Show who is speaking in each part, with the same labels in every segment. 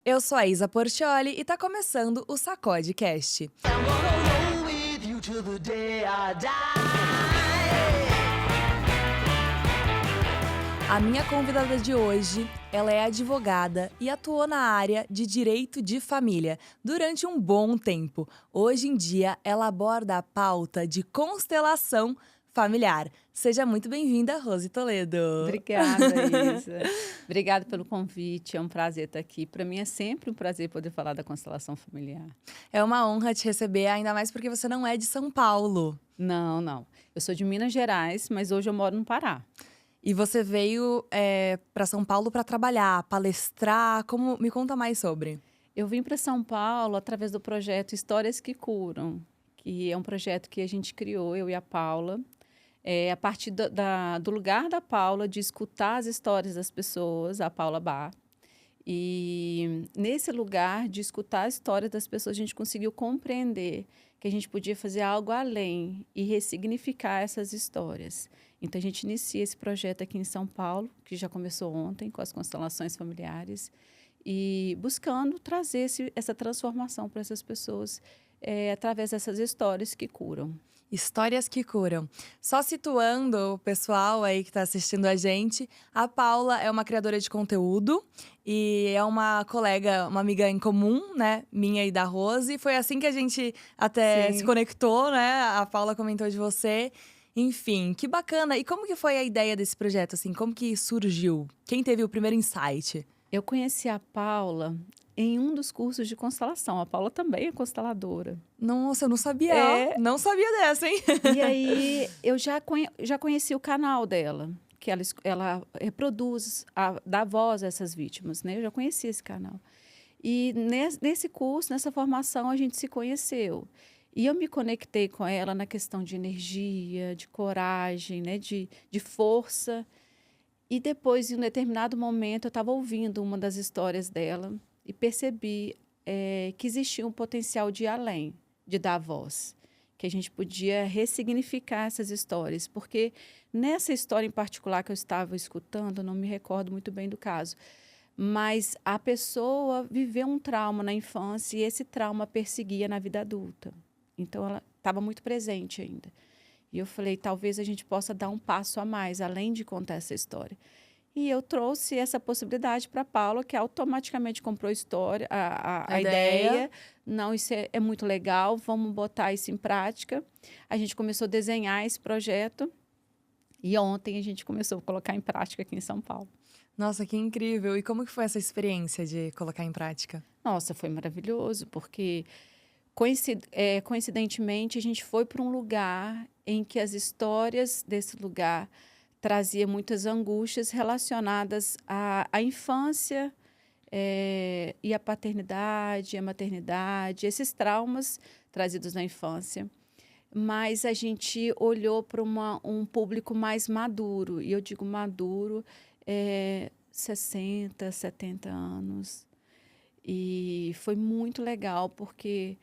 Speaker 1: Eu sou a Isa Portioli e tá começando o Sacode Cast.
Speaker 2: I'm gonna roll with you till the day I die.
Speaker 1: A minha convidada de hoje, ela é advogada e atuou na área de direito de família durante um bom tempo. Hoje em dia, ela aborda a pauta de constelação familiar. Seja muito bem-vinda, Rose Toledo.
Speaker 3: Obrigada, Isa. Obrigada pelo convite. É um prazer estar aqui. Para mim é sempre um prazer poder falar da constelação familiar.
Speaker 1: É uma honra te receber, ainda mais porque você não é de São Paulo.
Speaker 3: Não. Eu sou de Minas Gerais, mas hoje eu moro no Pará.
Speaker 1: E você veio para São Paulo para trabalhar, palestrar. Me conta mais sobre.
Speaker 3: Eu vim para São Paulo através do projeto Histórias que Curam, que é um projeto que a gente criou, eu e a Paula. A partir do lugar da Paula, de escutar as histórias das pessoas, a Paula Bar. E nesse lugar de escutar a história das pessoas, a gente conseguiu compreender que a gente podia fazer algo além e ressignificar essas histórias. Então, a gente inicia esse projeto aqui em São Paulo, que já começou ontem, com as constelações familiares, e buscando trazer essa transformação para essas pessoas através dessas histórias que curam.
Speaker 1: Histórias que curam. Só situando o pessoal aí que está assistindo a gente, a Paula é uma criadora de conteúdo e é uma colega, uma amiga em comum, né? Minha e da Rose. Foi assim que a gente até se conectou, né? A Paula comentou de você. Enfim, que bacana. E como que foi a ideia desse projeto, assim? Como que surgiu? Quem teve o primeiro insight?
Speaker 3: Eu conheci a Paula em um dos cursos de constelação. A Paula também é consteladora.
Speaker 1: Nossa, eu não sabia. Não sabia dessa, hein?
Speaker 3: E aí, eu já conheci o canal dela, que ela reproduz, dá voz a essas vítimas, né? Eu já conheci esse canal. E nesse curso, nessa formação, a gente se conheceu. E eu me conectei com ela na questão de energia, de coragem, né? De força. E depois, em um determinado momento, eu estava ouvindo uma das histórias dela e percebi que existia um potencial de ir além, de dar voz, que a gente podia ressignificar essas histórias, porque nessa história em particular que eu estava escutando, eu não me recordo muito bem do caso, mas a pessoa viveu um trauma na infância e esse trauma perseguia na vida adulta. Então, ela estava muito presente ainda. E eu falei, talvez a gente possa dar um passo a mais, além de contar essa história. E eu trouxe essa possibilidade para a Paula, que automaticamente comprou a ideia. Não, isso é muito legal, vamos botar isso em prática. A gente começou a desenhar esse projeto e ontem a gente começou a colocar em prática aqui em São Paulo.
Speaker 1: Nossa, que incrível. E como que foi essa experiência de colocar em prática?
Speaker 3: Nossa, foi maravilhoso, porque coincidentemente a gente foi para um lugar em que as histórias desse lugar trazia muitas angústias relacionadas à infância e à paternidade, à maternidade, esses traumas trazidos na infância. Mas a gente olhou para um público mais maduro, e eu digo maduro, 60, 70 anos. E foi muito legal, porque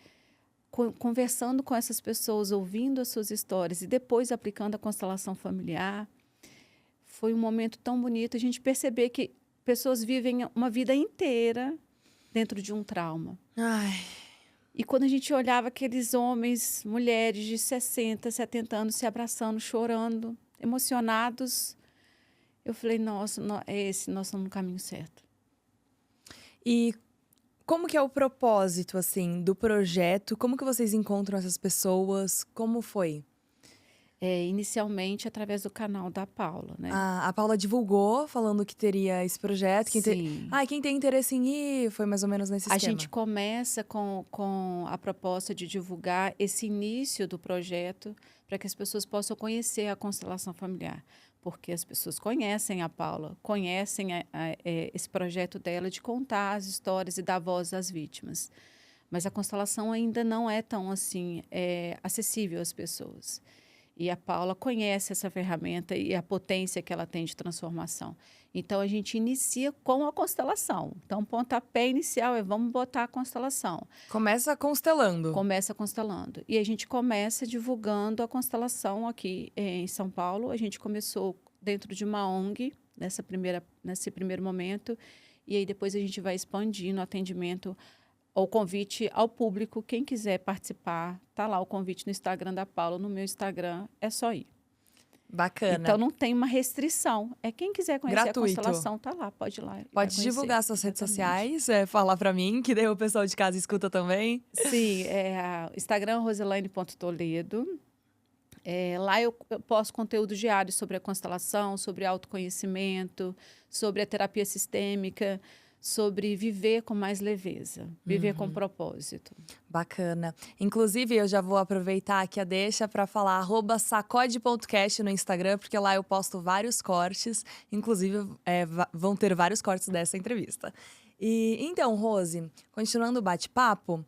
Speaker 3: conversando com essas pessoas, ouvindo as suas histórias e depois aplicando a constelação familiar, foi um momento tão bonito a gente perceber que pessoas vivem uma vida inteira dentro de um trauma.
Speaker 1: Ai.
Speaker 3: E quando a gente olhava aqueles homens, mulheres de 60, 70 anos se abraçando, chorando, emocionados, eu falei, nossa, nós estamos no caminho certo.
Speaker 1: E como que é o propósito, assim, do projeto? Como que vocês encontram essas pessoas? Como foi?
Speaker 3: Inicialmente através do canal da Paula, né?
Speaker 1: A Paula divulgou, falando que teria esse projeto.
Speaker 3: Sim.
Speaker 1: Quem tem interesse em ir, foi mais ou menos nesse esquema.
Speaker 3: A gente começa com a proposta de divulgar esse início do projeto para que as pessoas possam conhecer a constelação familiar. Porque as pessoas conhecem a Paula, conhecem esse projeto dela de contar as histórias e dar voz às vítimas. Mas a constelação ainda não é tão assim acessível às pessoas. E a Paula conhece essa ferramenta e a potência que ela tem de transformação. Então, a gente inicia com a constelação. Então, o pontapé inicial é vamos botar a constelação.
Speaker 1: Começa constelando.
Speaker 3: Começa constelando. E a gente começa divulgando a constelação aqui em São Paulo. A gente começou dentro de uma ONG, nesse primeiro momento. E aí depois a gente vai expandindo o atendimento, o convite ao público. Quem quiser participar, tá lá o convite no Instagram da Paula, no meu Instagram, é só ir.
Speaker 1: Bacana.
Speaker 3: Então não tem uma restrição. É quem quiser conhecer
Speaker 1: Gratuito.
Speaker 3: a constelação, tá lá, pode ir lá. e vai
Speaker 1: Pode
Speaker 3: conhecer.
Speaker 1: divulgar suas redes
Speaker 3: Exatamente.
Speaker 1: sociais, falar pra mim, que daí o pessoal de casa escuta também.
Speaker 3: Sim, Instagram roselaine.toledo. Lá eu posto conteúdo diário sobre a constelação, sobre autoconhecimento, sobre a terapia sistêmica, sobre viver com mais leveza, viver com propósito.
Speaker 1: Bacana. Inclusive, eu já vou aproveitar aqui a deixa para falar @sacode.cast no Instagram, porque lá eu posto vários cortes. Inclusive, vão ter vários cortes dessa entrevista. E então, Rose, continuando o bate-papo,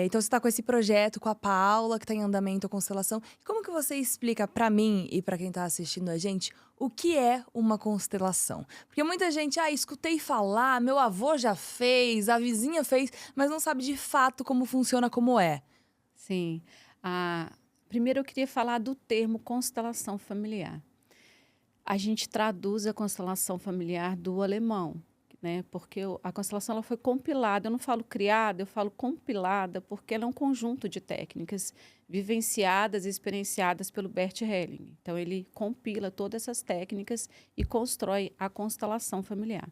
Speaker 1: então você está com esse projeto com a Paula, que está em andamento, a constelação. Como que você explica para mim e para quem está assistindo a gente o que é uma constelação? Porque muita gente, escutei falar, meu avô já fez, a vizinha fez, mas não sabe de fato como funciona, como é.
Speaker 3: Sim. Primeiro eu queria falar do termo constelação familiar. A gente traduz a constelação familiar do alemão, né? Porque a constelação ela foi compilada, eu não falo criada, eu falo compilada, porque ela é um conjunto de técnicas vivenciadas e experienciadas pelo Bert Helling. Então, ele compila todas essas técnicas e constrói a constelação familiar.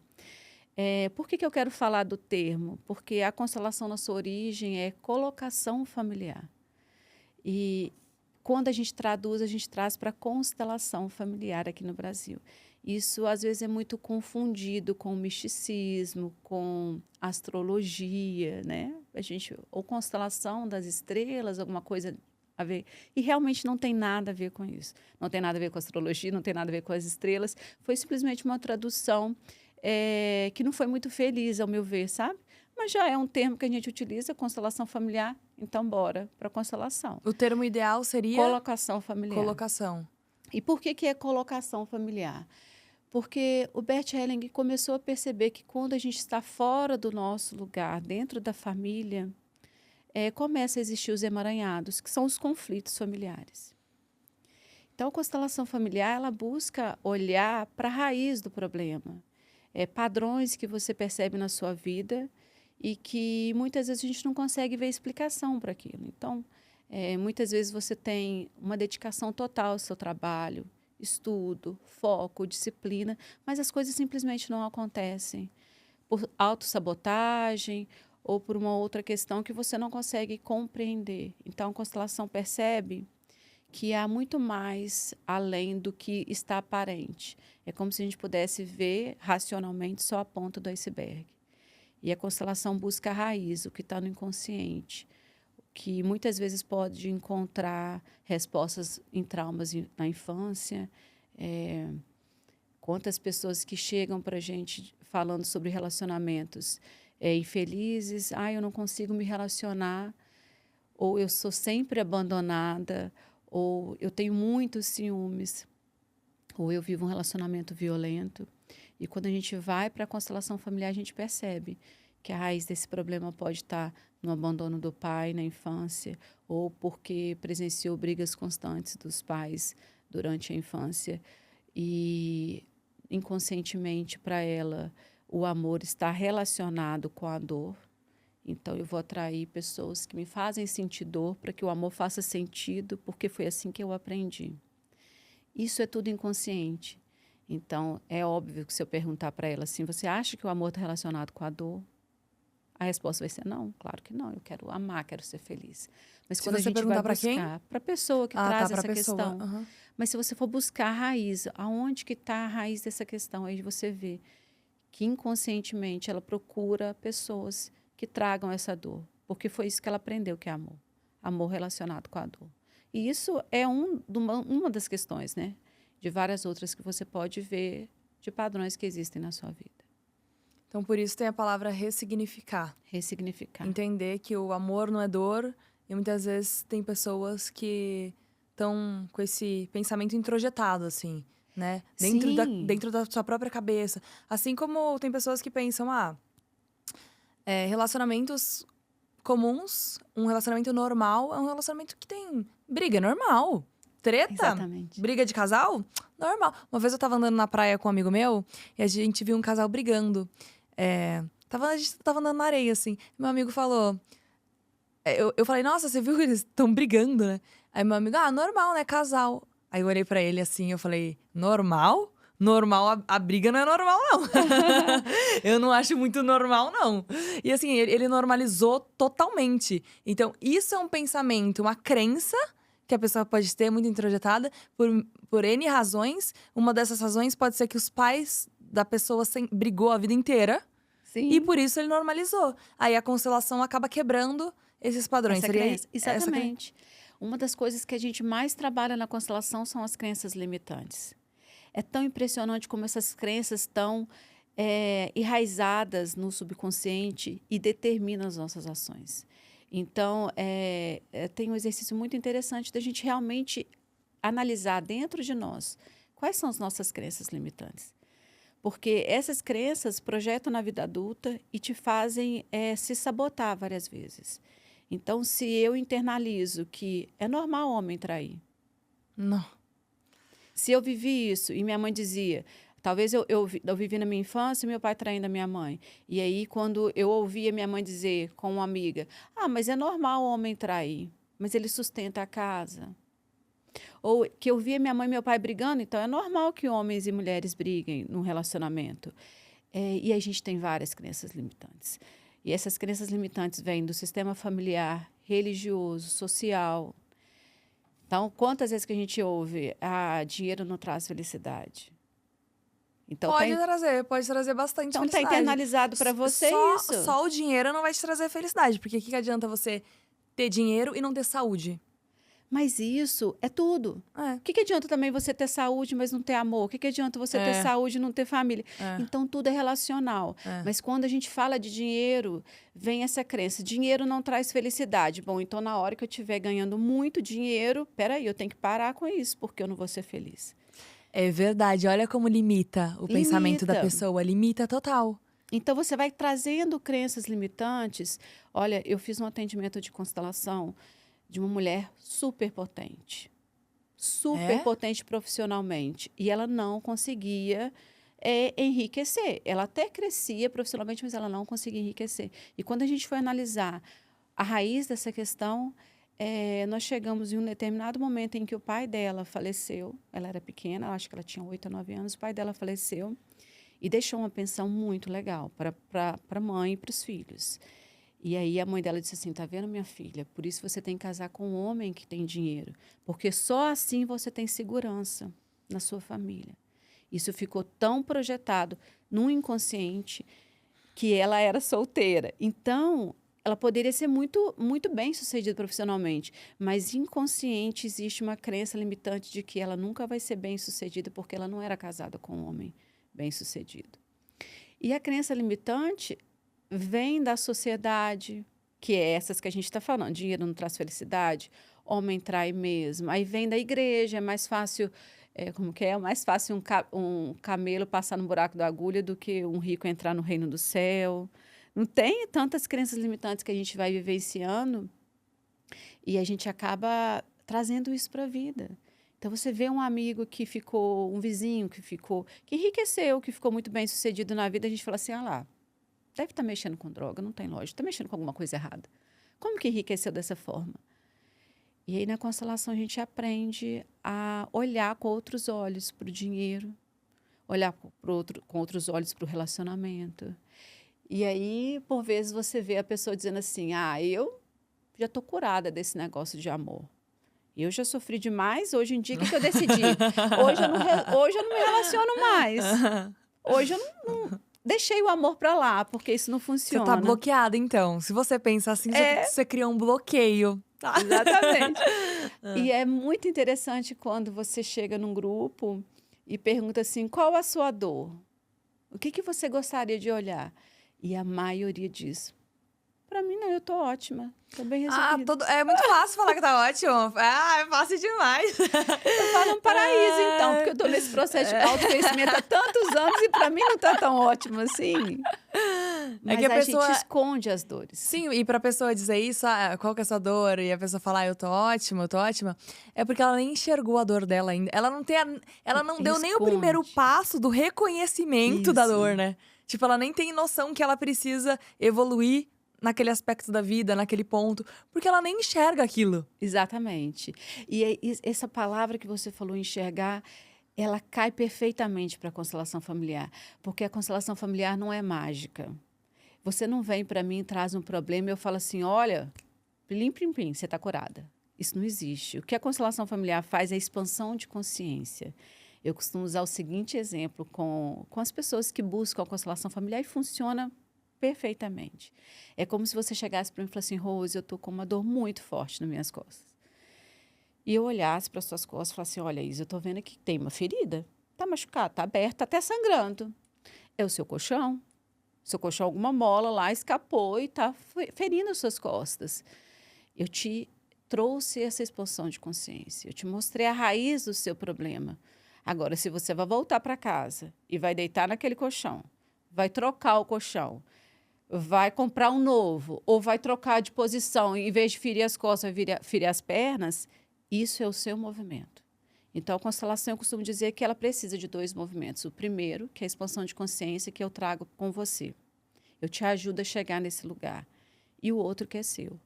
Speaker 3: Por que eu quero falar do termo? Porque a constelação, na sua origem, é colocação familiar. E quando a gente traduz, a gente traz para constelação familiar aqui no Brasil. Isso, às vezes, é muito confundido com misticismo, com astrologia, né? Ou constelação das estrelas, alguma coisa a ver. E realmente não tem nada a ver com isso. Não tem nada a ver com astrologia, não tem nada a ver com as estrelas. Foi simplesmente uma tradução que não foi muito feliz, ao meu ver, sabe? Mas já é um termo que a gente utiliza, constelação familiar, então bora para constelação.
Speaker 1: O termo ideal seria?
Speaker 3: Colocação familiar.
Speaker 1: Colocação.
Speaker 3: E por que é colocação familiar? Porque o Bert Helling começou a perceber que quando a gente está fora do nosso lugar, dentro da família, começa a existir os emaranhados, que são os conflitos familiares. Então, a constelação familiar, ela busca olhar para a raiz do problema. Padrões que você percebe na sua vida e que muitas vezes a gente não consegue ver explicação para aquilo. Então, muitas vezes você tem uma dedicação total ao seu trabalho, estudo, foco, disciplina, mas as coisas simplesmente não acontecem por autossabotagem ou por uma outra questão que você não consegue compreender. Então, a constelação percebe que há muito mais além do que está aparente. É como se a gente pudesse ver racionalmente só a ponta do iceberg. E a constelação busca a raiz, o que está no inconsciente, que muitas vezes pode encontrar respostas em traumas na infância. Quantas pessoas que chegam para a gente falando sobre relacionamentos infelizes, eu não consigo me relacionar, ou eu sou sempre abandonada, ou eu tenho muitos ciúmes, ou eu vivo um relacionamento violento. E quando a gente vai para a constelação familiar, a gente percebe que a raiz desse problema pode estar no abandono do pai na infância, ou porque presenciou brigas constantes dos pais durante a infância. E, inconscientemente, para ela, o amor está relacionado com a dor. Então, eu vou atrair pessoas que me fazem sentir dor para que o amor faça sentido, porque foi assim que eu aprendi. Isso é tudo inconsciente. Então, é óbvio que se eu perguntar para ela assim, você acha que o amor está relacionado com a dor? A resposta vai ser não, claro que não. Eu quero amar, quero ser feliz. Mas
Speaker 1: Se
Speaker 3: quando a
Speaker 1: você
Speaker 3: gente
Speaker 1: perguntar
Speaker 3: vai
Speaker 1: pra quem?
Speaker 3: buscar, para a pessoa que traz essa
Speaker 1: pra pessoa.
Speaker 3: questão.
Speaker 1: Uhum.
Speaker 3: Mas se você for buscar a raiz, aonde que está a raiz dessa questão? Aí você vê que inconscientemente ela procura pessoas que tragam essa dor. Porque foi isso que ela aprendeu que é amor. Amor relacionado com a dor. E isso é uma das questões, né? De várias outras que você pode ver de padrões que existem na sua vida.
Speaker 1: Então, por isso tem a palavra ressignificar.
Speaker 3: Ressignificar.
Speaker 1: Entender que o amor não é dor. E muitas vezes tem pessoas que estão com esse pensamento introjetado, assim, né?
Speaker 3: Sim.
Speaker 1: Dentro da sua própria cabeça. Assim como tem pessoas que pensam, relacionamentos comuns, um relacionamento normal é um relacionamento que tem briga, normal. Treta?
Speaker 3: Exatamente.
Speaker 1: Briga de casal? Normal. Uma vez eu tava andando na praia com um amigo meu e a gente viu um casal brigando. A gente tava andando na areia, assim. Meu amigo falou. Eu falei, nossa, você viu que eles estão brigando, né? Aí meu amigo, normal, né? Casal. Aí eu olhei pra ele assim, eu falei, normal? Normal, a briga não é normal, não. Eu não acho muito normal, não. E assim, ele normalizou totalmente. Então, isso é um pensamento, uma crença que a pessoa pode ter, muito introjetada, por N razões. Uma dessas razões pode ser que os pais da pessoa brigou a vida inteira.
Speaker 3: Sim.
Speaker 1: E por isso ele normalizou. Aí a constelação acaba quebrando esses padrões.
Speaker 3: Essa
Speaker 1: Seria
Speaker 3: crença.
Speaker 1: essa
Speaker 3: Exatamente. Uma das coisas que a gente mais trabalha na constelação são as crenças limitantes. É tão impressionante como essas crenças estão enraizadas no subconsciente e determinam as nossas ações. Então, tem um exercício muito interessante da gente realmente analisar dentro de nós quais são as nossas crenças limitantes. Porque essas crenças projetam na vida adulta e te fazem se sabotar várias vezes. Então, se eu internalizo que é normal homem trair.
Speaker 1: Não.
Speaker 3: Se eu vivi isso e minha mãe dizia, talvez eu vivi na minha infância meu pai traindo a minha mãe. E aí, quando eu ouvia minha mãe dizer com uma amiga, mas é normal homem trair, mas ele sustenta a casa. Ou que eu via minha mãe e meu pai brigando, então é normal que homens e mulheres briguem num relacionamento. E a gente tem várias crenças limitantes. E essas crenças limitantes vêm do sistema familiar, religioso, social. Então, quantas vezes que a gente ouve, dinheiro não traz felicidade? Então,
Speaker 1: pode trazer bastante
Speaker 3: então
Speaker 1: felicidade.
Speaker 3: Então, está internalizado para você isso.
Speaker 1: Só o dinheiro não vai te trazer felicidade. Porque o que adianta você ter dinheiro e não ter saúde?
Speaker 3: Mas isso é tudo. O que adianta também você ter saúde, mas não ter amor? O que adianta você ter saúde e não ter família? Então, tudo é relacional. Mas quando a gente fala de dinheiro, vem essa crença. Dinheiro não traz felicidade. Bom, então, na hora que eu estiver ganhando muito dinheiro, peraí, eu tenho que parar com isso, porque eu não vou ser feliz.
Speaker 1: É verdade. Olha como limita o pensamento da pessoa. Limita total.
Speaker 3: Então, você vai trazendo crenças limitantes. Olha, eu fiz um atendimento de constelação de uma mulher super potente profissionalmente. E ela não conseguia enriquecer. Ela até crescia profissionalmente, mas ela não conseguia enriquecer. E quando a gente foi analisar a raiz dessa questão, nós chegamos em um determinado momento em que o pai dela faleceu. Ela era pequena, eu acho que ela tinha 8 ou 9 anos. O pai dela faleceu e deixou uma pensão muito legal para a mãe e para os filhos. E aí a mãe dela disse assim, tá vendo, minha filha? Por isso você tem que casar com um homem que tem dinheiro. Porque só assim você tem segurança na sua família. Isso ficou tão projetado no inconsciente que ela era solteira. Então, ela poderia ser muito, muito bem sucedida profissionalmente. Mas inconsciente existe uma crença limitante de que ela nunca vai ser bem sucedida porque ela não era casada com um homem bem sucedido. E a crença limitante vem da sociedade, que é essas que a gente está falando. Dinheiro não traz felicidade, homem trai mesmo. Aí vem da igreja, é mais fácil, é mais fácil um camelo passar no buraco da agulha do que um rico entrar no reino do céu. Não tem tantas crenças limitantes que a gente vai vivenciando e a gente acaba trazendo isso para a vida. Então, você vê um amigo um vizinho que enriqueceu, que ficou muito bem sucedido na vida, a gente fala assim, lá, deve estar mexendo com droga, não tem lógica, está mexendo com alguma coisa errada. Como que enriqueceu dessa forma? E aí, na constelação, a gente aprende a olhar com outros olhos para o dinheiro, olhar com outros olhos para o relacionamento. E aí, por vezes, você vê a pessoa dizendo assim, eu já estou curada desse negócio de amor. Eu já sofri demais, hoje em dia, o que eu decidi? Hoje eu não me relaciono mais. Hoje eu não deixei o amor pra lá, porque isso não funciona.
Speaker 1: Você tá bloqueada, então. Se você pensa assim, você cria um bloqueio. Tá?
Speaker 3: Exatamente. E é muito interessante quando você chega num grupo e pergunta assim, qual a sua dor? O que você gostaria de olhar? E a maioria diz, pra mim não, eu tô ótima. Tô bem resolvida.
Speaker 1: É muito fácil falar que tá ótimo. É fácil demais.
Speaker 3: Eu falo um paraíso, então, porque eu tô nesse processo de autoconhecimento há tantos anos e pra mim não tá tão ótimo assim. Mas
Speaker 1: que a pessoa
Speaker 3: gente esconde as dores.
Speaker 1: Sim, e pra pessoa dizer isso, qual que é a sua dor? E a pessoa falar, eu tô ótima, é porque ela nem enxergou a dor dela ainda. Ela não deu nem o primeiro passo do reconhecimento da dor, né? Tipo, ela nem tem noção que ela precisa evoluir naquele aspecto da vida, naquele ponto, porque ela nem enxerga aquilo.
Speaker 3: Exatamente. Essa palavra que você falou, enxergar, ela cai perfeitamente para a constelação familiar, porque a constelação familiar não é mágica. Você não vem para mim, traz um problema e eu falo assim, olha, plim, plim, plim, você está curada. Isso não existe. O que a constelação familiar faz é expansão de consciência. Eu costumo usar o seguinte exemplo com as pessoas que buscam a constelação familiar e funciona perfeitamente. É como se você chegasse para mim e falasse assim, Rose, eu estou com uma dor muito forte nas minhas costas. E eu olhasse para as suas costas e falasse assim, olha, Isa, eu estou vendo que tem uma ferida. Está machucado, está aberto, está até sangrando. É o seu colchão. Seu colchão, alguma mola lá escapou e está ferindo as suas costas. Eu te trouxe essa expansão de consciência. Eu te mostrei a raiz do seu problema. Agora, se você vai voltar para casa e vai deitar naquele colchão, vai trocar o colchão, vai comprar um novo, ou vai trocar de posição, em vez de ferir as costas, vai ferir as pernas, isso é o seu movimento. Então, a constelação, eu costumo dizer que ela precisa de 2 movimentos. O primeiro, que é a expansão de consciência, que eu trago com você. Eu te ajudo a chegar nesse lugar. E o outro que é seu.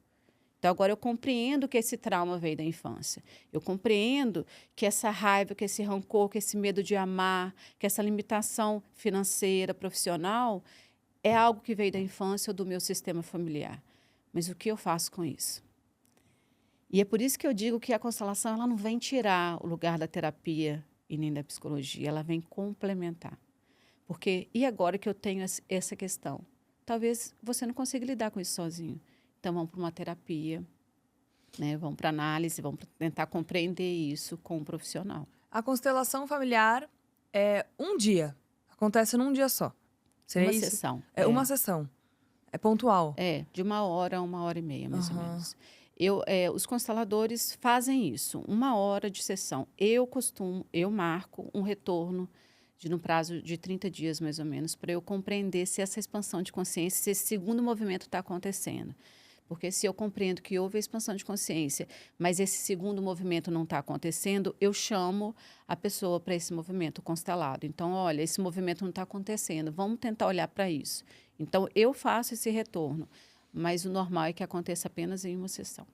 Speaker 3: Então, agora eu compreendo que esse trauma veio da infância. Eu compreendo que essa raiva, que esse rancor, que esse medo de amar, que essa limitação financeira, profissional, é algo que veio da infância ou do meu sistema familiar. Mas o que eu faço com isso? E é por isso que eu digo que a constelação ela não vem tirar o lugar da terapia e nem da psicologia, ela vem complementar. Porque, e agora que eu tenho essa questão? Talvez você não consiga lidar com isso sozinho. Então, vamos para uma terapia, né? Vamos para análise, vamos tentar compreender isso com um profissional.
Speaker 1: A constelação familiar é um dia. Acontece num dia só. Seria
Speaker 3: Uma
Speaker 1: isso?
Speaker 3: sessão.
Speaker 1: É uma sessão. É pontual.
Speaker 3: É, de 1 hora a 1h30, mais ou
Speaker 1: Aham.
Speaker 3: menos. Os consteladores fazem isso, 1 hora de sessão. Eu marco um retorno num prazo de 30 dias, mais ou menos, para eu compreender se essa expansão de consciência, se esse segundo movimento está acontecendo. Porque se eu compreendo que houve a expansão de consciência, mas esse segundo movimento não está acontecendo, eu chamo a pessoa para esse movimento constelado. Então, olha, esse movimento não está acontecendo, vamos tentar olhar para isso. Então, eu faço esse retorno, mas o normal é que aconteça apenas em uma sessão.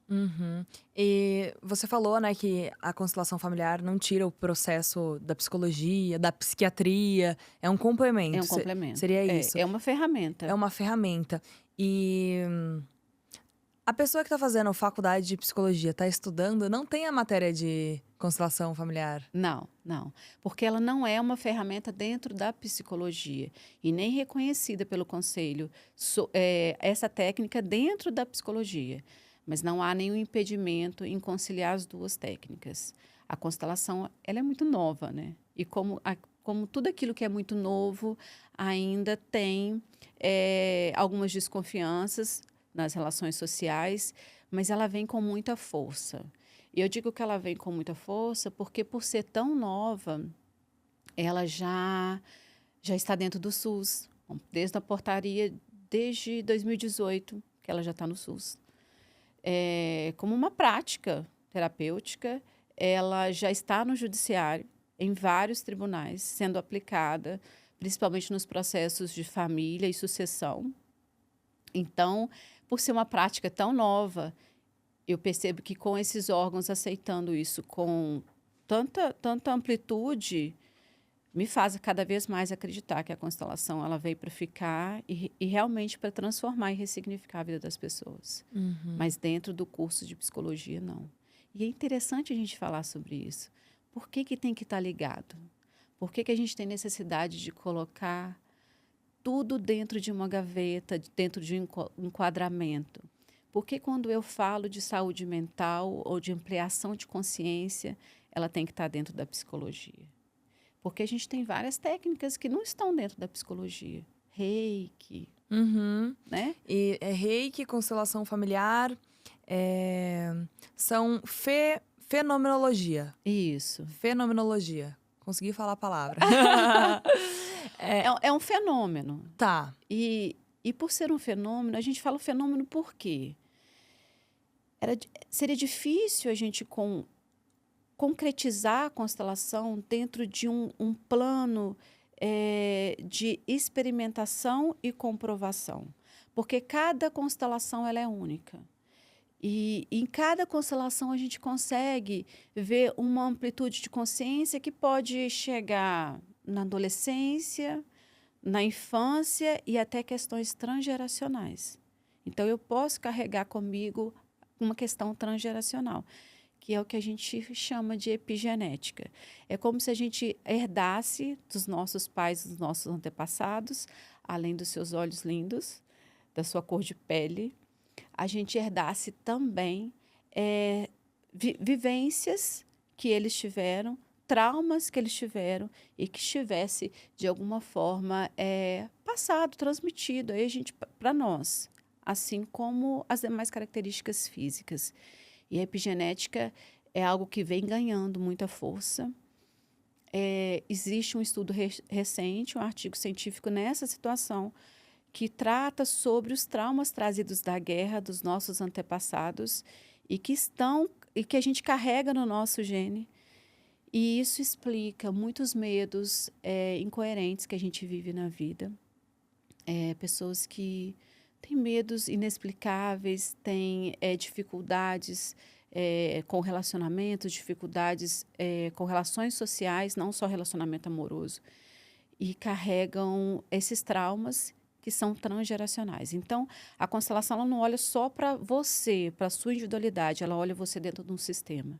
Speaker 1: Uhum. E você falou, né, que a constelação familiar não tira o processo da psicologia, da psiquiatria. É um complemento.
Speaker 3: É um complemento.
Speaker 1: Seria isso.
Speaker 3: É uma ferramenta.
Speaker 1: É uma ferramenta. E a pessoa que está fazendo faculdade de psicologia, está estudando, não tem a matéria de constelação familiar.
Speaker 3: Não, não. Porque ela não é uma ferramenta dentro da psicologia e nem reconhecida pelo conselho. Essa técnica dentro da psicologia. Mas não há nenhum impedimento em conciliar as 2 técnicas. A constelação, ela é muito nova, né? E como tudo aquilo que é muito novo, ainda tem algumas desconfianças nas relações sociais, mas ela vem com muita força. E eu digo que ela vem com muita força porque, por ser tão nova, ela já está dentro do SUS. Desde a portaria, desde 2018, que ela já está no SUS. Como uma prática terapêutica, ela já está no judiciário, em vários tribunais, sendo aplicada, principalmente nos processos de família e sucessão. Então, por ser uma prática tão nova, eu percebo que com esses órgãos aceitando isso com tanta amplitude, me faz cada vez mais acreditar que a constelação ela veio para ficar e realmente para transformar e ressignificar a vida das pessoas.
Speaker 1: Uhum.
Speaker 3: Mas dentro do curso de psicologia, não. E é interessante a gente falar sobre isso. Por que tem que estar ligado? Por que a gente tem necessidade de colocar tudo dentro de uma gaveta, dentro de um enquadramento? Porque quando eu falo de saúde mental ou de ampliação de consciência, ela tem que estar dentro da psicologia. Porque a gente tem várias técnicas que não estão dentro da psicologia. Reiki,
Speaker 1: Uhum.
Speaker 3: né?
Speaker 1: E reiki, constelação familiar, são fenomenologia.
Speaker 3: Isso.
Speaker 1: Fenomenologia. Consegui falar a palavra.
Speaker 3: É um fenômeno.
Speaker 1: Tá.
Speaker 3: E por ser um fenômeno, a gente fala fenômeno por quê? Seria difícil a gente concretizar a constelação dentro de um plano de experimentação e comprovação, porque cada constelação ela é única. E em cada constelação a gente consegue ver uma amplitude de consciência que pode chegar na adolescência, na infância e até questões transgeracionais. Então, eu posso carregar comigo uma questão transgeracional, que é o que a gente chama de epigenética. É como se a gente herdasse dos nossos pais, dos nossos antepassados, além dos seus olhos lindos, da sua cor de pele, a gente herdasse também vivências que eles tiveram, traumas que eles tiveram e que estivesse, de alguma forma, passado, transmitido para nós, assim como as demais características físicas. E a epigenética é algo que vem ganhando muita força. Existe um estudo recente, um artigo científico nessa situação, que trata sobre os traumas trazidos da guerra dos nossos antepassados e que a gente carrega no nosso gene. E isso explica muitos medos incoerentes que a gente vive na vida. Pessoas que têm medos inexplicáveis, têm dificuldades com relacionamentos, dificuldades com relações sociais, não só relacionamento amoroso, e carregam esses traumas que são transgeracionais. Então, a constelação ela não olha só para você, para a sua individualidade, ela olha você dentro de um sistema.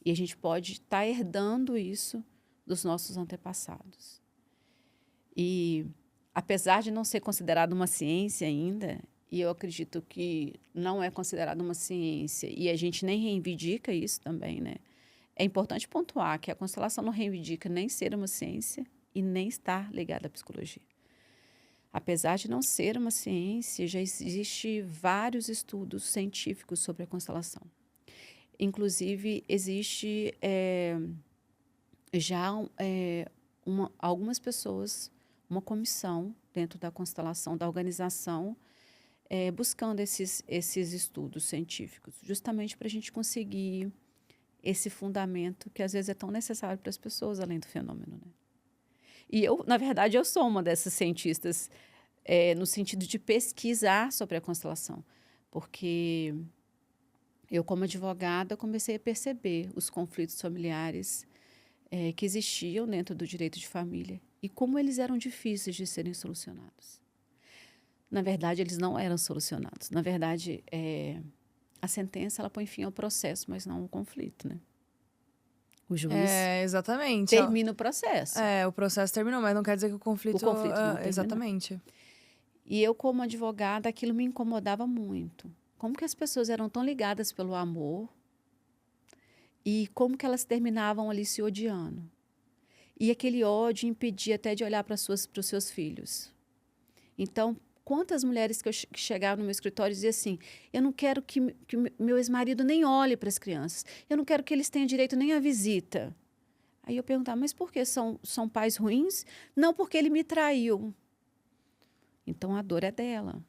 Speaker 3: E a gente pode estar herdando isso dos nossos antepassados. E, apesar de não ser considerado uma ciência ainda, e eu acredito que não é considerado uma ciência, e a gente nem reivindica isso também, né? É importante pontuar que a constelação não reivindica nem ser uma ciência e nem estar ligada à psicologia. Apesar de não ser uma ciência, já existe vários estudos científicos sobre a constelação. Inclusive, existe algumas pessoas, uma comissão dentro da constelação, da organização, buscando esses estudos científicos, justamente para a gente conseguir esse fundamento que às vezes é tão necessário para as pessoas, além do fenômeno, né? E eu, na verdade, eu sou uma dessas cientistas no sentido de pesquisar sobre a constelação, porque eu, como advogada, comecei a perceber os conflitos familiares que existiam dentro do direito de família e como eles eram difíceis de serem solucionados. Na verdade, eles não eram solucionados. Na verdade, a sentença ela põe fim ao processo, mas não ao conflito, né? O juiz
Speaker 1: exatamente.
Speaker 3: termina o processo.
Speaker 1: O processo terminou, mas não quer dizer que o conflito
Speaker 3: não terminou.
Speaker 1: Exatamente.
Speaker 3: E eu, como advogada, aquilo me incomodava muito. Como que as pessoas eram tão ligadas pelo amor e como que elas terminavam ali se odiando. E aquele ódio impedia até de olhar para os seus filhos. Então, quantas mulheres que chegavam no meu escritório diziam assim, eu não quero que meu ex-marido nem olhe para as crianças, eu não quero que eles tenham direito nem à visita. Aí eu perguntava, mas por que são pais ruins? Não, porque ele me traiu. Então, a dor é dela.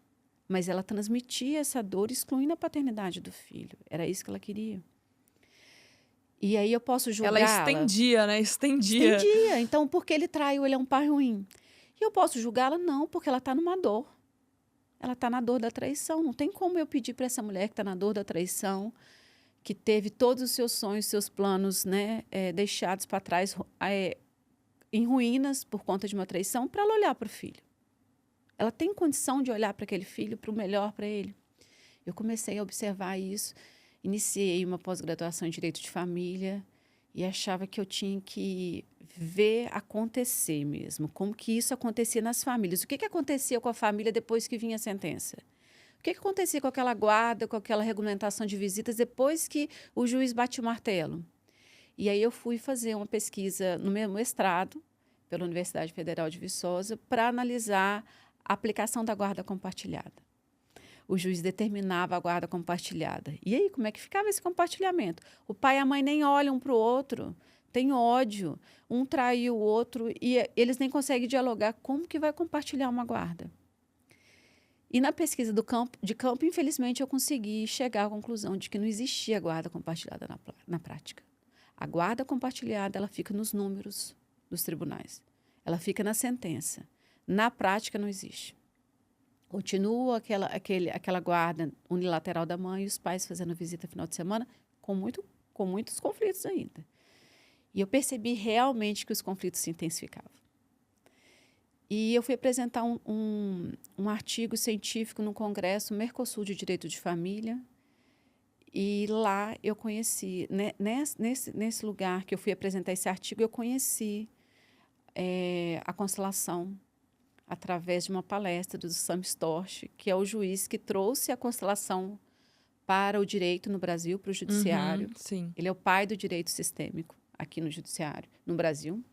Speaker 3: Mas ela transmitia essa dor excluindo a paternidade do filho. Era isso que ela queria. E aí eu posso julgá-la.
Speaker 1: Ela estendia, né? Estendia.
Speaker 3: Então, porque ele traiu, ele é um pai ruim. E eu posso julgá-la? Não, porque ela está numa dor. Ela está na dor da traição. Não tem como eu pedir para essa mulher que está na dor da traição, que teve todos os seus sonhos, seus planos, né, deixados para trás, em ruínas por conta de uma traição, para ela olhar para o filho. Ela tem condição de olhar para aquele filho, para o melhor para ele. Eu comecei a observar isso, iniciei uma pós-graduação em Direito de Família e achava que eu tinha que ver acontecer mesmo, como que isso acontecia nas famílias. O que acontecia com a família depois que vinha a sentença? O que acontecia com aquela guarda, com aquela regulamentação de visitas depois que o juiz bate o martelo? E aí eu fui fazer uma pesquisa no meu mestrado, pela Universidade Federal de Viçosa, para analisar a aplicação da guarda compartilhada. O juiz determinava a guarda compartilhada. E aí, como é que ficava esse compartilhamento? O pai e a mãe nem olham para o outro, tem ódio, um traiu o outro e eles nem conseguem dialogar. Como que vai compartilhar uma guarda? E na pesquisa de campo, infelizmente, eu consegui chegar à conclusão de que não existia guarda compartilhada na prática. A guarda compartilhada ela fica nos números dos tribunais. Ela fica na sentença. Na prática, não existe. Continua aquela guarda unilateral da mãe e os pais fazendo visita no final de semana com muitos conflitos ainda. E eu percebi realmente que os conflitos se intensificavam. E eu fui apresentar um artigo científico no Congresso Mercosul de Direito de Família. E lá eu conheci, né, nesse lugar que eu fui apresentar esse artigo, eu conheci a constelação através de uma palestra do Sam Storch, que é o juiz que trouxe a constelação para o direito no Brasil, para o judiciário.
Speaker 1: Sim.
Speaker 3: Ele é o pai do direito sistêmico aqui no judiciário, no Brasil.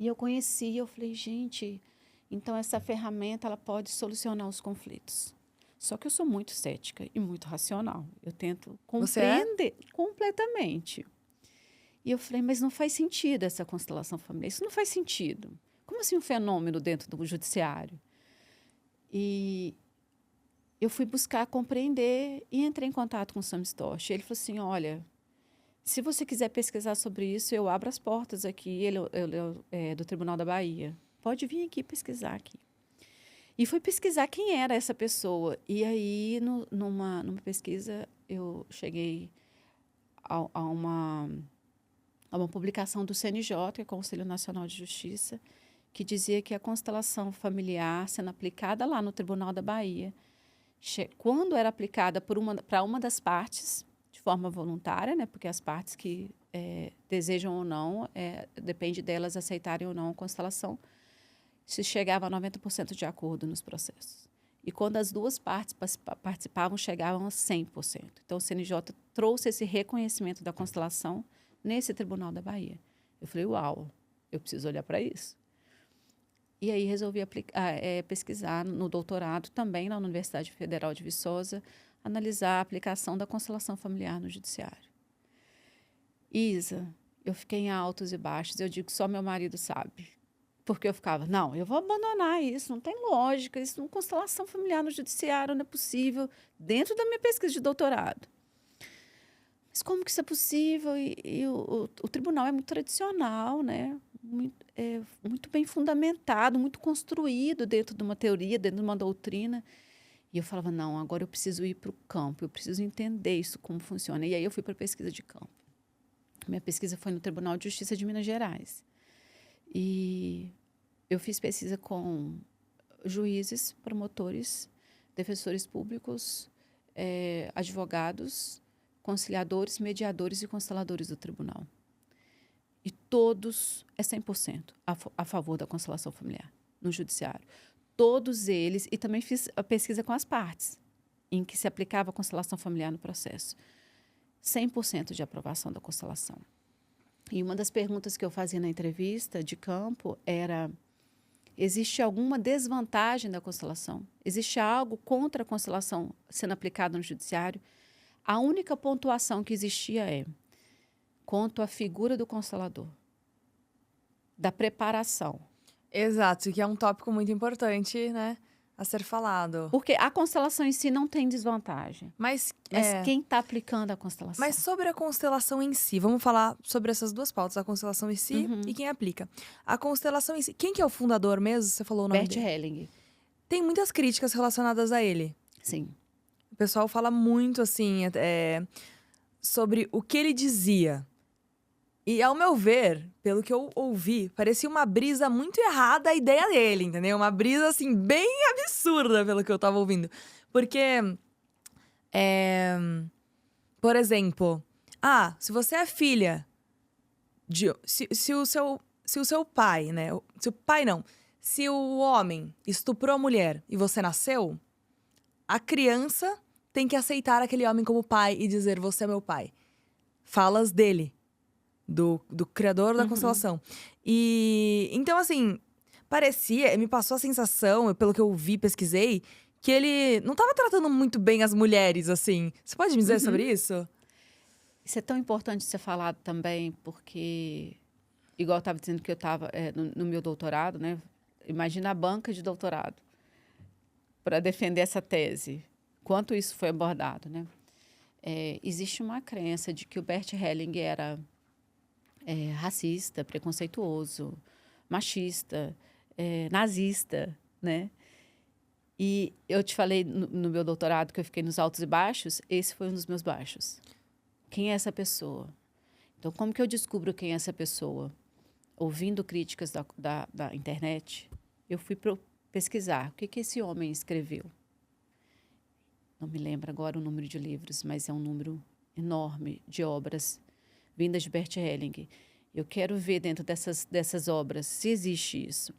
Speaker 3: E eu conheci, eu falei, gente, então essa ferramenta ela pode solucionar os conflitos. Só que eu sou muito cética e muito racional. Eu tento compreender completamente. E eu falei, mas não faz sentido essa constelação familiar. Isso não faz sentido. Como assim um fenômeno dentro do judiciário? E eu fui buscar compreender e entrei em contato com o Sam Storch. Ele falou assim, olha, se você quiser pesquisar sobre isso, eu abro as portas aqui. Ele é do Tribunal da Bahia. Pode vir aqui pesquisar aqui. E fui pesquisar quem era essa pessoa. E aí, numa pesquisa, eu cheguei a uma publicação do CNJ, que é o Conselho Nacional de Justiça, que dizia que a constelação familiar, sendo aplicada lá no Tribunal da Bahia, quando era aplicada para uma das partes, de forma voluntária, né, porque as partes que desejam ou não, depende delas aceitarem ou não a constelação, se chegava a 90% de acordo nos processos. E quando as duas partes participavam, chegavam a 100%. Então, o CNJ trouxe esse reconhecimento da constelação nesse Tribunal da Bahia. Eu falei, uau, eu preciso olhar para isso. E aí resolvi pesquisar no doutorado, também na Universidade Federal de Viçosa, analisar a aplicação da constelação familiar no judiciário. Isa, eu fiquei em altos e baixos, eu digo que só meu marido sabe. Porque eu ficava, não, eu vou abandonar isso, não tem lógica, isso não é constelação familiar no judiciário, não é possível, dentro da minha pesquisa de doutorado. Mas como que isso é possível? E o tribunal é muito tradicional, né? Muito bem fundamentado, muito construído dentro de uma teoria, dentro de uma doutrina. E eu falava, não, agora eu preciso ir para o campo, eu preciso entender isso, como funciona. E aí eu fui para a pesquisa de campo. Minha pesquisa foi no Tribunal de Justiça de Minas Gerais. E eu fiz pesquisa com juízes, promotores, defensores públicos, advogados, conciliadores, mediadores e consteladores do tribunal. E todos 100% a favor da constelação familiar no judiciário. Todos eles, e também fiz a pesquisa com as partes, em que se aplicava a constelação familiar no processo. 100% de aprovação da constelação. E uma das perguntas que eu fazia na entrevista de campo era, existe alguma desvantagem da constelação? Existe algo contra a constelação sendo aplicado no judiciário? A única pontuação que existia quanto à figura do constelador, da preparação.
Speaker 1: Exato, que é um tópico muito importante, né, a ser falado.
Speaker 3: Porque a constelação em si não tem desvantagem.
Speaker 1: Mas
Speaker 3: Quem está aplicando a constelação?
Speaker 1: Mas sobre a constelação em si, vamos falar sobre essas duas pautas, a constelação em si e quem aplica. A constelação em si, quem que é o fundador mesmo? Você falou o nome
Speaker 3: Bert
Speaker 1: dele.
Speaker 3: Helling.
Speaker 1: Tem muitas críticas relacionadas a ele.
Speaker 3: Sim.
Speaker 1: O pessoal fala muito, assim, sobre o que ele dizia. E, ao meu ver, pelo que eu ouvi, parecia uma brisa muito errada a ideia dele, entendeu? Uma brisa, assim, bem absurda, pelo que eu tava ouvindo. Porque, por exemplo, se você é filha de... Se o seu pai, né? Se o pai não. Se o homem estuprou a mulher e você nasceu, a criança tem que aceitar aquele homem como pai e dizer, você é meu pai. Falas dele. Do criador da constelação. E então, assim, me passou a sensação, pelo que eu vi, pesquisei, que ele não estava tratando muito bem as mulheres, assim. Você pode me dizer sobre isso?
Speaker 3: Isso é tão importante ser falado também, porque, igual eu estava dizendo que eu estava no meu doutorado, né? Imagina a banca de doutorado para defender essa tese. Quanto isso foi abordado, né? Existe uma crença de que o Bert Helling era racista, preconceituoso, machista, nazista, né? E eu te falei no meu doutorado que eu fiquei nos altos e baixos, esse foi um dos meus baixos. Quem é essa pessoa? Então, como que eu descubro quem é essa pessoa? Ouvindo críticas da internet, eu fui pesquisar o que esse homem escreveu. Não me lembro agora o número de livros, mas é um número enorme de obras vindas de Bert Helling. Eu quero ver dentro dessas obras se existe isso.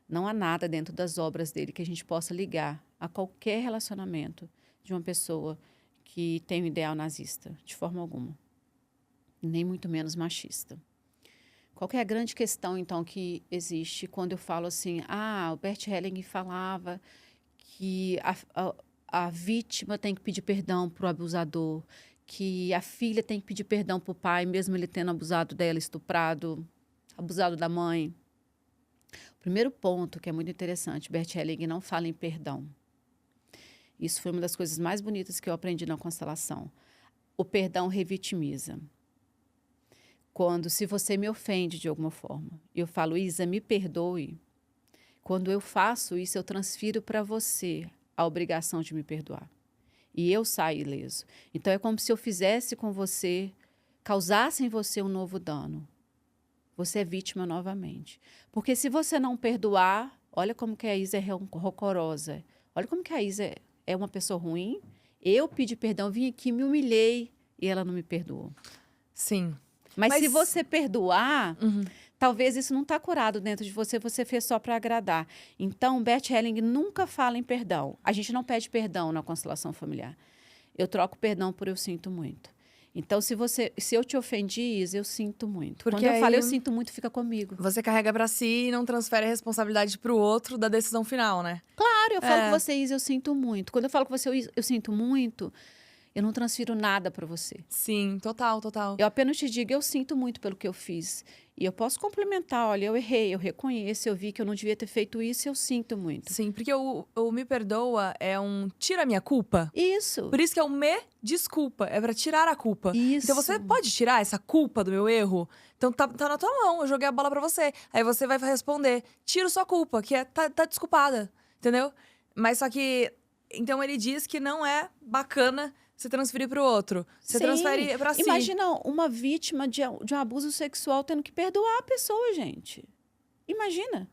Speaker 3: Não há nada dentro das obras dele que a gente possa ligar a qualquer relacionamento de uma pessoa que tem um ideal nazista, de forma alguma. Nem muito menos machista. Qual que é a grande questão, então, que existe quando eu falo assim, o Bert Helling falava que a vítima tem que pedir perdão para o abusador, que a filha tem que pedir perdão para o pai, mesmo ele tendo abusado dela, estuprado, abusado da mãe. O primeiro ponto, que é muito interessante, Bert Helling não fala em perdão. Isso foi uma das coisas mais bonitas que eu aprendi na constelação. O perdão revitimiza. Se você me ofende de alguma forma, eu falo, Isa, me perdoe. Quando eu faço isso, eu transfiro para você a obrigação de me perdoar. E eu saio ileso. Então, é como se eu fizesse com você, causasse em você um novo dano. Você é vítima novamente. Porque se você não perdoar, olha como que a Isa é rancorosa. Olha como que a Isa é uma pessoa ruim. Eu pedi perdão, vim aqui, me humilhei e ela não me perdoou.
Speaker 1: Sim.
Speaker 3: Mas se você perdoar, talvez isso não está curado dentro de você, você fez só para agradar. Então, Bert Helling nunca fala em perdão. A gente não pede perdão na constelação familiar. Eu troco perdão por eu sinto muito. Então, se eu te ofendi, Isa, eu sinto muito.
Speaker 1: Porque
Speaker 3: quando eu falo eu sinto muito, fica comigo.
Speaker 1: Você carrega pra si e não transfere a responsabilidade pro outro da decisão final, né?
Speaker 3: Claro, eu falo com você, Isa, eu sinto muito. Quando eu falo com você, eu sinto muito, eu não transfiro nada para você.
Speaker 1: Sim, total, total.
Speaker 3: Eu apenas te digo, eu sinto muito pelo que eu fiz. E eu posso complementar, olha, eu errei, eu reconheço, eu vi que eu não devia ter feito isso, eu sinto muito.
Speaker 1: Sim, porque o me perdoa é um tira a minha culpa.
Speaker 3: Isso.
Speaker 1: Por isso que é o me desculpa, é pra tirar a culpa.
Speaker 3: Isso.
Speaker 1: Então você pode tirar essa culpa do meu erro? Então tá na tua mão, eu joguei a bola pra você. Aí você vai responder, tiro sua culpa, que tá desculpada, entendeu? Mas só que, então ele diz que não é bacana você transferir pro outro. Você
Speaker 3: Sim.
Speaker 1: transfere pra si.
Speaker 3: Imagina uma vítima de um abuso sexual tendo que perdoar a pessoa, gente. Imagina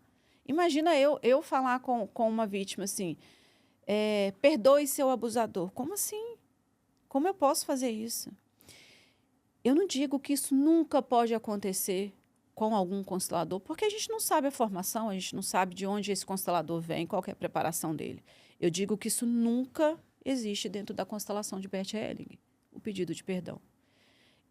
Speaker 3: eu falar com uma vítima assim, perdoe seu abusador. Como assim? Como eu posso fazer isso? Eu não digo que isso nunca pode acontecer com algum constelador, porque a gente não sabe a formação, a gente não sabe de onde esse constelador vem, qual que é a preparação dele. Eu digo que isso nunca existe dentro da constelação de Bert Helling, o pedido de perdão.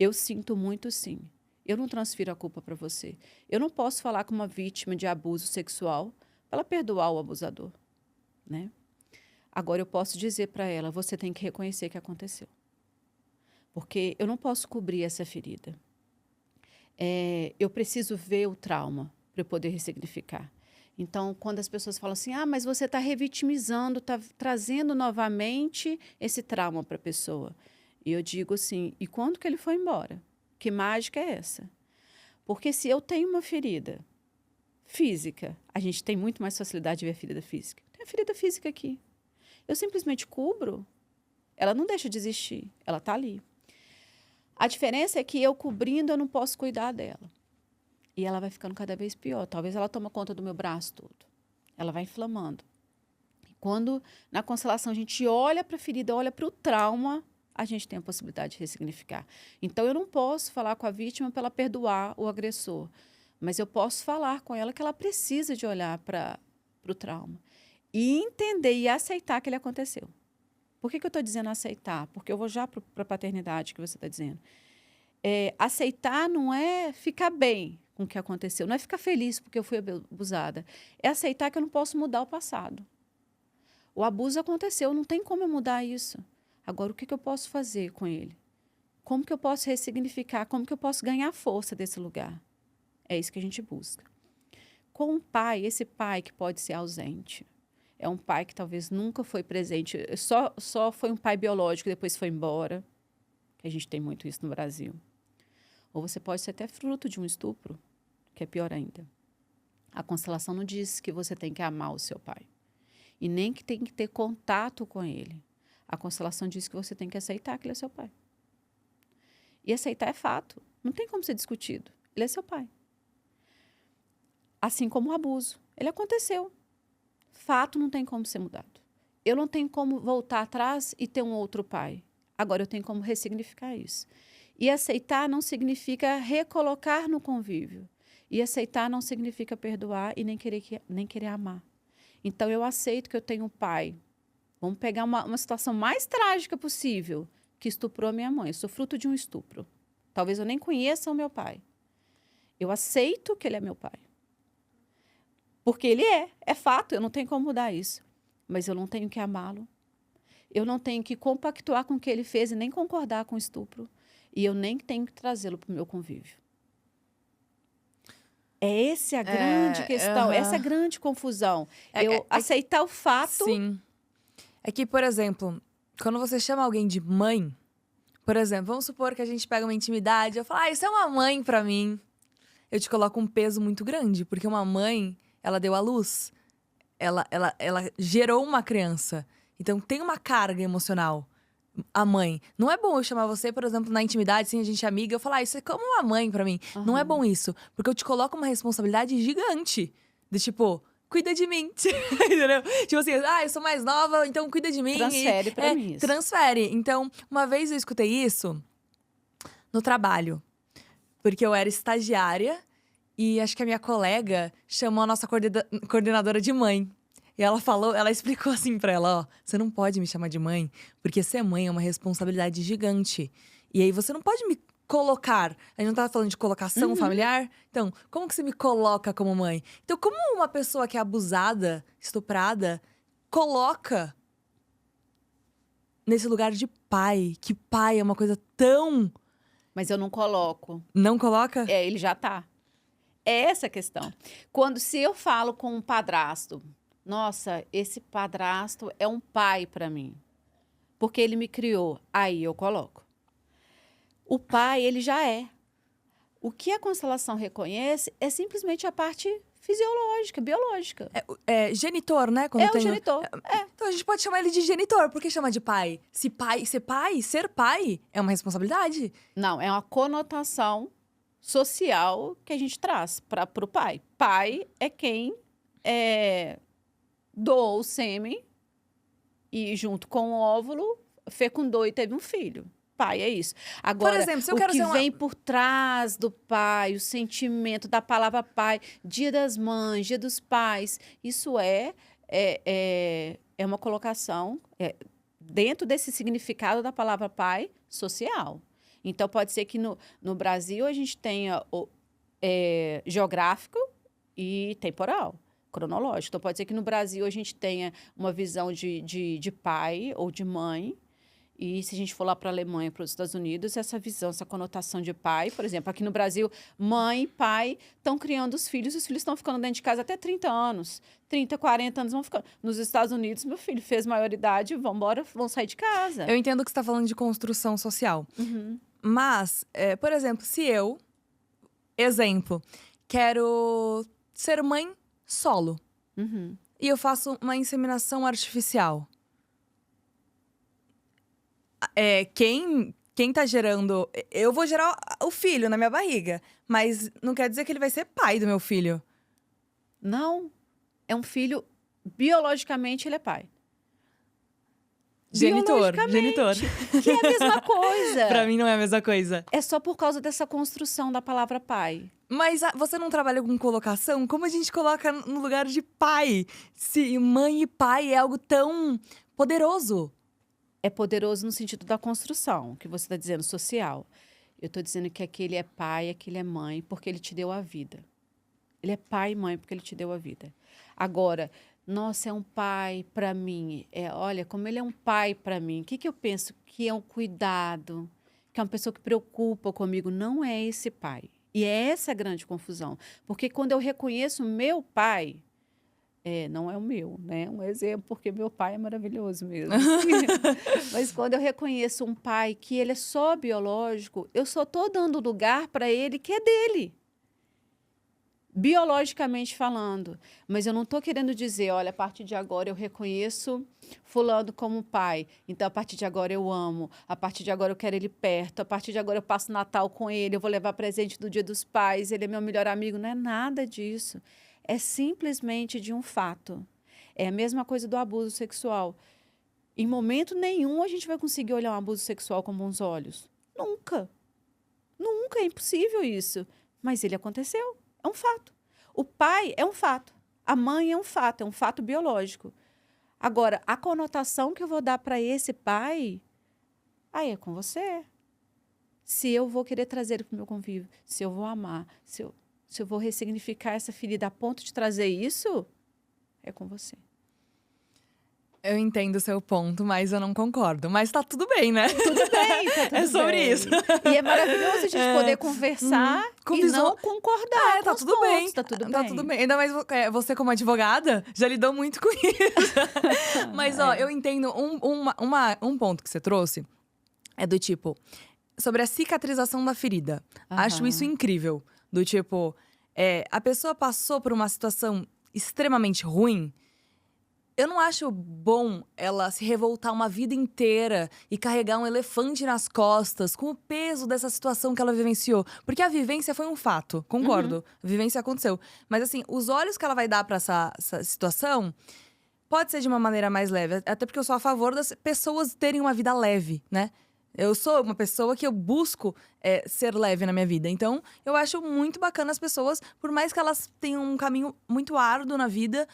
Speaker 3: Eu sinto muito, sim. Eu não transfiro a culpa para você. Eu não posso falar com uma vítima de abuso sexual para ela perdoar o abusador, né? Agora, eu posso dizer para ela, você tem que reconhecer que aconteceu. Porque eu não posso cobrir essa ferida. Eu preciso ver o trauma para eu poder ressignificar. Então, quando as pessoas falam assim, mas você está revitimizando, está trazendo novamente esse trauma para a pessoa. E eu digo assim, e quando que ele foi embora? Que mágica é essa? Porque se eu tenho uma ferida física, a gente tem muito mais facilidade de ver a ferida física. Tem a ferida física aqui. Eu simplesmente cubro, ela não deixa de existir, ela está ali. A diferença é que eu cobrindo, eu não posso cuidar dela. E ela vai ficando cada vez pior. Talvez ela tome conta do meu braço todo. Ela vai inflamando. E quando, na constelação, a gente olha para a ferida, olha para o trauma, a gente tem a possibilidade de ressignificar. Então, eu não posso falar com a vítima para ela perdoar o agressor. Mas eu posso falar com ela que ela precisa de olhar para o trauma. E entender e aceitar que ele aconteceu. Por que eu estou dizendo aceitar? Porque eu vou já para a paternidade que você está dizendo. Aceitar não é ficar bem com o que aconteceu, não é ficar feliz porque eu fui abusada. É aceitar que eu não posso mudar o passado. O abuso aconteceu, não tem como eu mudar isso. Agora, o que eu posso fazer com ele? Como que eu posso ressignificar? Como que eu posso ganhar força desse lugar? É isso que a gente busca. Com um pai, esse pai que pode ser ausente, é um pai que talvez nunca foi presente, só foi um pai biológico e depois foi embora, que a gente tem muito isso no Brasil. Ou você pode ser até fruto de um estupro, que é pior ainda. A constelação não diz que você tem que amar o seu pai. E nem que tem que ter contato com ele. A constelação diz que você tem que aceitar que ele é seu pai. E aceitar é fato. Não tem como ser discutido. Ele é seu pai. Assim como o abuso. Ele aconteceu. Fato não tem como ser mudado. Eu não tenho como voltar atrás e ter um outro pai. Agora eu tenho como ressignificar isso. E aceitar não significa recolocar no convívio. E aceitar não significa perdoar e nem querer amar. Então, eu aceito que eu tenho um pai. Vamos pegar uma situação mais trágica possível, que estuprou a minha mãe. Eu sou fruto de um estupro. Talvez eu nem conheça o meu pai. Eu aceito que ele é meu pai. Porque ele é fato, eu não tenho como mudar isso. Mas eu não tenho que amá-lo. Eu não tenho que compactuar com o que ele fez e nem concordar com o estupro. E eu nem tenho que trazê-lo para o meu convívio. É essa a grande questão, essa a grande confusão. Aceitar o fato...
Speaker 1: Sim. É que, por exemplo, quando você chama alguém de mãe, por exemplo, vamos supor que a gente pega uma intimidade, eu falo, isso é uma mãe pra mim. Eu te coloco um peso muito grande, porque uma mãe, ela deu à luz. Ela gerou uma criança. Então, tem uma carga emocional. A mãe. Não é bom eu chamar você, por exemplo, na intimidade, sem a gente é amiga, eu falar, isso é como uma mãe pra mim.
Speaker 3: Uhum.
Speaker 1: Não é bom isso. Porque eu te coloco uma responsabilidade gigante. De tipo, cuida de mim. Entendeu? Tipo assim, eu sou mais nova, então cuida de mim.
Speaker 3: Transfere pra mim isso.
Speaker 1: Transfere. Então, uma vez eu escutei isso no trabalho. Porque eu era estagiária e acho que a minha colega chamou a nossa coordenadora de mãe. E ela explicou assim pra ela, ó, você não pode me chamar de mãe, porque ser mãe é uma responsabilidade gigante. E aí você não pode me colocar. A gente não tava falando de colocação familiar? Então, como que você me coloca como mãe? Então, como uma pessoa que é abusada, estuprada, coloca nesse lugar de pai? Que pai é uma coisa tão...
Speaker 3: Mas eu não coloco.
Speaker 1: Não coloca?
Speaker 3: Ele já tá. É essa a questão. Se eu falo com um padrasto, nossa, esse padrasto é um pai para mim, porque ele me criou, aí eu coloco. O pai, ele já é. O que a constelação reconhece é simplesmente a parte fisiológica, biológica.
Speaker 1: É genitor, né? Quando
Speaker 3: O genitor.
Speaker 1: Então a gente pode chamar ele de genitor. Por que chamar de pai? Ser pai é uma responsabilidade.
Speaker 3: Não, é uma conotação social que a gente traz para o pai. Pai é quem doou o sêmen e, junto com o óvulo, fecundou e teve um filho. Pai, é isso. Agora,
Speaker 1: por exemplo, se eu
Speaker 3: o
Speaker 1: quero
Speaker 3: que
Speaker 1: ser
Speaker 3: vem por trás do pai, o sentimento da palavra pai, dia das mães, dia dos pais, isso é uma colocação dentro desse significado da palavra pai social. Então, pode ser que no Brasil a gente tenha geográfico e temporal, cronológico. Então, pode ser que no Brasil a gente tenha uma visão de pai ou de mãe. E se a gente for lá para a Alemanha, para os Estados Unidos, essa visão, essa conotação de pai, por exemplo, aqui no Brasil, mãe e pai estão criando os filhos estão ficando dentro de casa até 30 anos, 30, 40 anos vão ficando. Nos Estados Unidos, meu filho fez maioridade, vão sair de casa.
Speaker 1: Eu entendo que você está falando de construção social.
Speaker 3: Uhum.
Speaker 1: Mas, por exemplo, se eu, quero ser mãe solo,
Speaker 3: Uhum.
Speaker 1: e eu faço uma inseminação artificial, quem tá gerando... Eu vou gerar o filho na minha barriga, mas não quer dizer que ele vai ser pai do meu filho.
Speaker 3: Não, é um filho, biologicamente ele é pai.
Speaker 1: Genitor.
Speaker 3: Que é a mesma coisa.
Speaker 1: Pra mim não é a mesma coisa.
Speaker 3: É só por causa dessa construção da palavra pai.
Speaker 1: Mas você não trabalha com colocação? Como a gente coloca no lugar de pai? Se mãe e pai é algo tão poderoso.
Speaker 3: É poderoso no sentido da construção, que você está dizendo, social. Eu estou dizendo que aquele é pai, aquele é mãe, porque ele te deu a vida. Ele é pai e mãe porque ele te deu a vida. Agora, nossa, é um pai para mim. Olha, como ele é um pai para mim. O que eu penso? Que é um cuidado, que é uma pessoa que preocupa comigo. Não é esse pai. E é essa a grande confusão. Porque quando eu reconheço o meu pai... não é o meu, né? Um exemplo, porque meu pai é maravilhoso mesmo. Mas quando eu reconheço um pai que ele é só biológico, eu só estou dando lugar para ele que é dele. biologicamente falando. Mas eu não estou querendo dizer, olha, a partir de agora eu reconheço fulano como pai. Então, a partir de agora eu amo. A partir de agora eu quero ele perto. A partir de agora eu passo Natal com ele. Eu vou levar presente do Dia dos Pais. Ele é meu melhor amigo. Não é nada disso. É simplesmente de um fato. É a mesma coisa do abuso sexual. Em momento nenhum a gente vai conseguir olhar um abuso sexual com bons olhos. Nunca. Nunca. É impossível isso. Mas ele aconteceu. É um fato. O pai é um fato. A mãe é um fato biológico. Agora, a conotação que eu vou dar para esse pai, aí é com você. Se eu vou querer trazer ele para o meu convívio, se eu vou amar, se eu vou ressignificar essa ferida a ponto de trazer isso, é com você.
Speaker 1: Eu entendo o seu ponto, mas eu não concordo. Mas tá tudo bem, né?
Speaker 3: Tudo bem, tá tudo
Speaker 1: É sobre
Speaker 3: bem.
Speaker 1: isso.
Speaker 3: E é maravilhoso a gente poder conversar
Speaker 1: Com
Speaker 3: e
Speaker 1: visão-
Speaker 3: não concordar
Speaker 1: Tá
Speaker 3: com os
Speaker 1: tudo bem.
Speaker 3: pontos, tá tudo bem.
Speaker 1: Tá tudo bem. Ainda mais você, como advogada, já lidou muito com isso. Mas, ó, eu entendo um ponto que você trouxe. É do tipo, sobre a cicatrização da ferida. Acho isso incrível. Do tipo, a pessoa passou por uma situação extremamente ruim. Eu não acho bom ela se revoltar uma vida inteira e carregar um elefante nas costas com o peso dessa situação que ela vivenciou. Porque a vivência foi um fato, concordo. A vivência aconteceu. Mas assim, os olhos que ela vai dar pra essa situação pode ser de uma maneira mais leve. Até porque eu sou a favor das pessoas terem uma vida leve, né? Eu sou uma pessoa que eu busco ser leve na minha vida. Então, eu acho muito bacana as pessoas, por mais que elas tenham um caminho muito árduo na vida,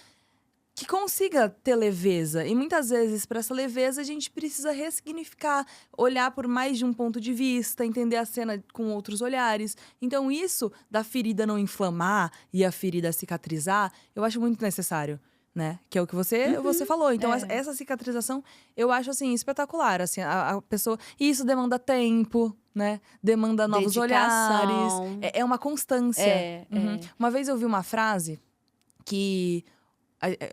Speaker 1: que consiga ter leveza. E muitas vezes, para essa leveza, a gente precisa ressignificar, olhar por mais de um ponto de vista, entender a cena com outros olhares. Então, isso da ferida não inflamar e a ferida cicatrizar, eu acho muito necessário, né? Que é o que você falou. Então, essa cicatrização, eu acho, assim, espetacular. Assim, a pessoa... E isso demanda tempo, né? Demanda novos olhares.
Speaker 3: Dedicação.
Speaker 1: É uma constância. Uma vez eu vi uma frase que...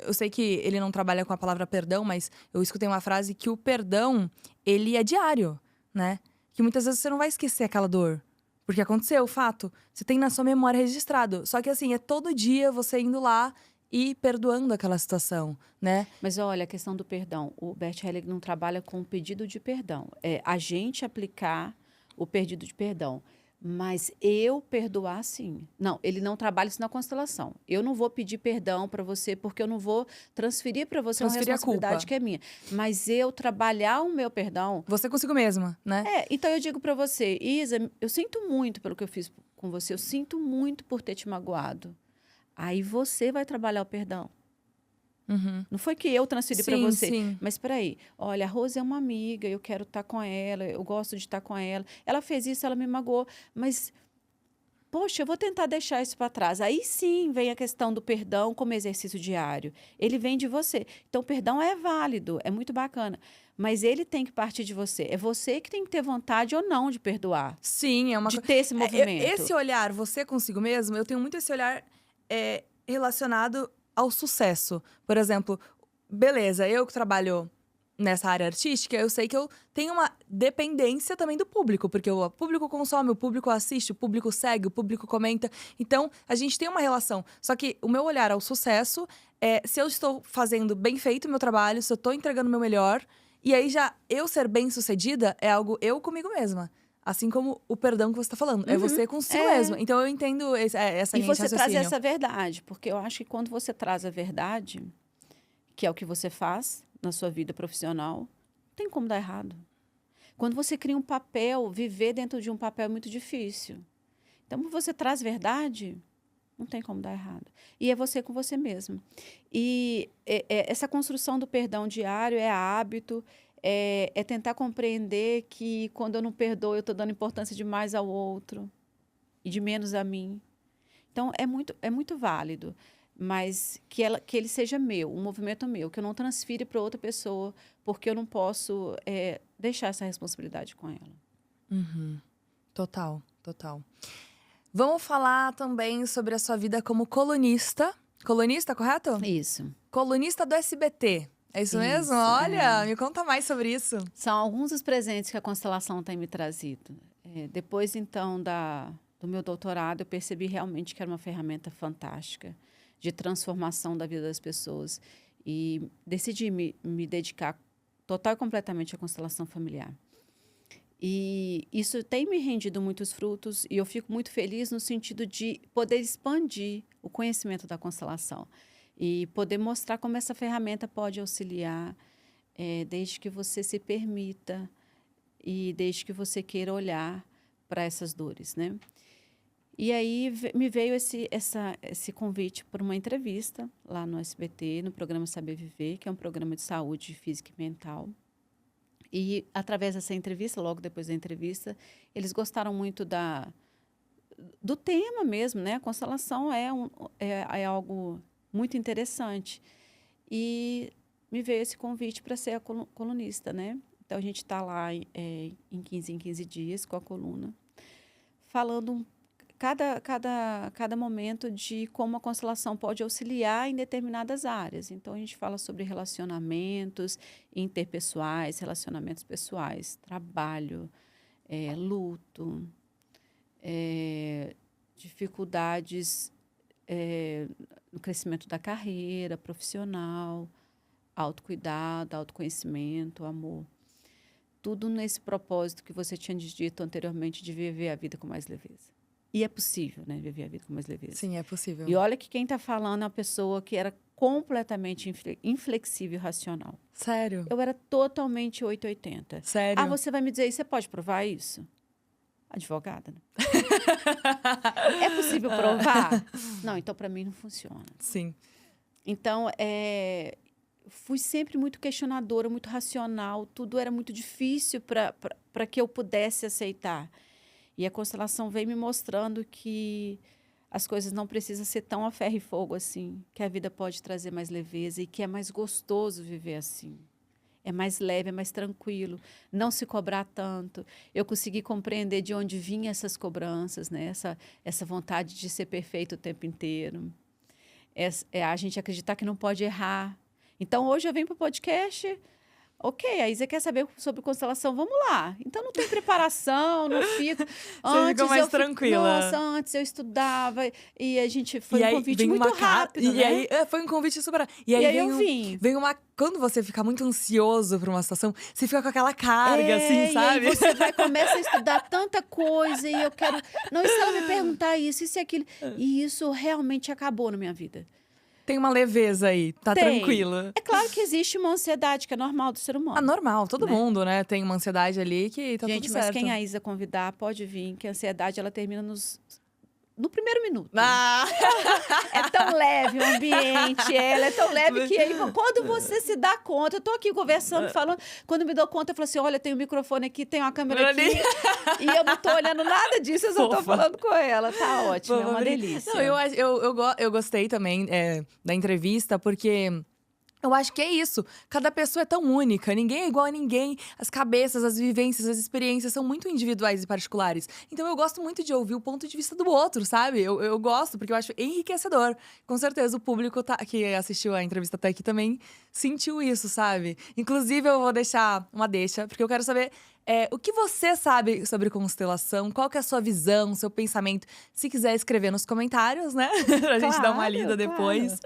Speaker 1: Eu sei que ele não trabalha com a palavra perdão, mas eu escutei uma frase que o perdão, ele é diário, né? Que muitas vezes você não vai esquecer aquela dor. Porque aconteceu, o fato. Você tem na sua memória registrado. Só que assim, é todo dia você indo lá e perdoando aquela situação, né?
Speaker 3: Mas olha, a questão do perdão. O Bert Hellinger não trabalha com o pedido de perdão. É a gente aplicar o pedido de perdão. Mas eu perdoar, sim. Não, ele não trabalha isso na constelação. Eu não vou pedir perdão para você, porque eu não vou transferir para você uma
Speaker 1: Transferir a
Speaker 3: responsabilidade
Speaker 1: culpa.
Speaker 3: que é minha. Mas eu trabalhar o meu perdão...
Speaker 1: Você consigo mesma, né?
Speaker 3: Então eu digo para você, Isa, eu sinto muito pelo que eu fiz com você. Eu sinto muito por ter te magoado. Aí você vai trabalhar o perdão. Não foi que eu transferi para você.
Speaker 1: Sim.
Speaker 3: Mas espera aí. Olha, a Rose é uma amiga, eu quero estar com ela, eu gosto de estar com ela. Ela fez isso, ela me magoou. Mas, poxa, eu vou tentar deixar isso para trás. Aí sim vem a questão do perdão como exercício diário. Ele vem de você. Então, o perdão é válido, é muito bacana. Mas ele tem que partir de você. É você que tem que ter vontade ou não de perdoar.
Speaker 1: Sim, é uma
Speaker 3: De ter esse movimento.
Speaker 1: Esse olhar, você consigo mesmo, eu tenho muito esse olhar relacionado ao sucesso. Por exemplo, beleza, eu que trabalho nessa área artística, eu sei que eu tenho uma dependência também do público, porque o público consome, o público assiste, o público segue, o público comenta. Então, a gente tem uma relação. Só que o meu olhar ao sucesso é se eu estou fazendo bem feito o meu trabalho, se eu estou entregando o meu melhor, e aí já eu ser bem-sucedida é algo eu comigo mesma. Assim como o perdão que você está falando. É você consigo mesma. Então, eu entendo essa
Speaker 3: E
Speaker 1: linha de
Speaker 3: você traz
Speaker 1: raciocínio.
Speaker 3: essa verdade. Porque eu acho que quando você traz a verdade, que é o que você faz na sua vida profissional, não tem como dar errado. Quando você cria um papel, viver dentro de um papel é muito difícil. Então, quando você traz verdade, não tem como dar errado. E é você com você mesmo. E essa construção do perdão diário é hábito, é tentar compreender que quando eu não perdoo, eu estou dando importância demais ao outro e de menos a mim. Então, é muito válido, mas que ele seja meu, um movimento meu, que eu não transfira para outra pessoa, porque eu não posso deixar essa responsabilidade com ela.
Speaker 1: Total. Vamos falar também sobre a sua vida como colunista. Colunista, correto?
Speaker 3: Isso.
Speaker 1: Colunista do SBT. É isso mesmo? Olha, me conta mais sobre isso.
Speaker 3: São alguns dos presentes que a constelação tem me trazido. Depois, então, do meu doutorado, eu percebi realmente que era uma ferramenta fantástica de transformação da vida das pessoas. E decidi me dedicar total e completamente à constelação familiar. E isso tem me rendido muitos frutos e eu fico muito feliz no sentido de poder expandir o conhecimento da constelação e poder mostrar como essa ferramenta pode auxiliar, desde que você se permita e desde que você queira olhar para essas dores, né? E aí me veio esse convite para uma entrevista lá no SBT, no programa Saber Viver, que é um programa de saúde física e mental. E, através dessa entrevista, logo depois da entrevista, eles gostaram muito do tema mesmo, né? A constelação é algo muito interessante. E me veio esse convite para ser a colunista, né? Então, a gente está lá em 15 dias com a coluna, falando cada momento de como a constelação pode auxiliar em determinadas áreas. Então, a gente fala sobre relacionamentos interpessoais, relacionamentos pessoais, trabalho, luto, dificuldades no crescimento da carreira profissional, autocuidado, autoconhecimento, amor. Tudo nesse propósito que você tinha dito anteriormente de viver a vida com mais leveza. E é possível, né, viver a vida com mais leveza.
Speaker 1: Sim, é possível.
Speaker 3: E olha que quem está falando é uma pessoa que era completamente inflexível e racional.
Speaker 1: Sério?
Speaker 3: Eu era totalmente 880.
Speaker 1: Sério?
Speaker 3: Ah, você vai me dizer, e você pode provar isso? Advogada, né? É possível provar? Não, então para mim não funciona.
Speaker 1: Sim.
Speaker 3: Então, fui sempre muito questionadora, muito racional. Tudo era muito difícil para que eu pudesse aceitar. E a constelação veio me mostrando que as coisas não precisam ser tão a ferro e fogo assim, que a vida pode trazer mais leveza e que é mais gostoso viver assim. É mais leve, é mais tranquilo, não se cobrar tanto. Eu consegui compreender de onde vinham essas cobranças, né? Essa vontade de ser perfeito o tempo inteiro. A gente acreditar que não pode errar. Então, hoje eu venho para o podcast... Ok, aí você quer saber sobre constelação? Vamos lá. Então, não tem preparação, não fico...
Speaker 1: Você ficou mais tranquila.
Speaker 3: Nossa, antes eu estudava e a gente... Foi
Speaker 1: E
Speaker 3: um
Speaker 1: aí,
Speaker 3: convite
Speaker 1: vem
Speaker 3: muito
Speaker 1: uma
Speaker 3: rápido,
Speaker 1: E
Speaker 3: né?
Speaker 1: aí, foi um convite super...
Speaker 3: E aí eu vim.
Speaker 1: Vem uma... Quando você fica muito ansioso por uma situação, você fica com aquela carga, assim, sabe?
Speaker 3: E aí você começa a estudar tanta coisa e eu quero... Não, e se ela me perguntar isso e aquilo... E isso realmente acabou na minha vida.
Speaker 1: Tem uma leveza aí, tá
Speaker 3: Tem.
Speaker 1: tranquila.
Speaker 3: É claro que existe uma ansiedade que é normal do ser humano.
Speaker 1: Ah, normal, todo
Speaker 3: Né?
Speaker 1: mundo, né? Tem uma ansiedade ali que tá
Speaker 3: Gente,
Speaker 1: tudo
Speaker 3: mas
Speaker 1: certo.
Speaker 3: quem a Isa convidar pode vir, que a ansiedade ela termina no primeiro minuto.
Speaker 1: Ah!
Speaker 3: É tão leve o ambiente, ela é tão leve que aí, quando você se dá conta, eu tô aqui conversando, falando, quando me dou conta, eu falo assim, olha, tem um microfone aqui, tem uma câmera aqui, e eu não tô olhando nada disso, eu só tô
Speaker 1: Fofa.
Speaker 3: falando com ela, tá ótimo, é
Speaker 1: Fofa,
Speaker 3: uma delícia.
Speaker 1: Não, eu gostei também da entrevista, porque eu acho que é isso. Cada pessoa é tão única, ninguém é igual a ninguém. As cabeças, as vivências, as experiências são muito individuais e particulares. Então eu gosto muito de ouvir o ponto de vista do outro, sabe? Eu gosto, porque eu acho enriquecedor. Com certeza o público que assistiu a entrevista até aqui também sentiu isso, sabe? Inclusive, eu vou deixar uma deixa, porque eu quero saber o que você sabe sobre constelação, qual que é a sua visão, seu pensamento. Se quiser escrever nos comentários, né? Pra gente dar uma lida depois.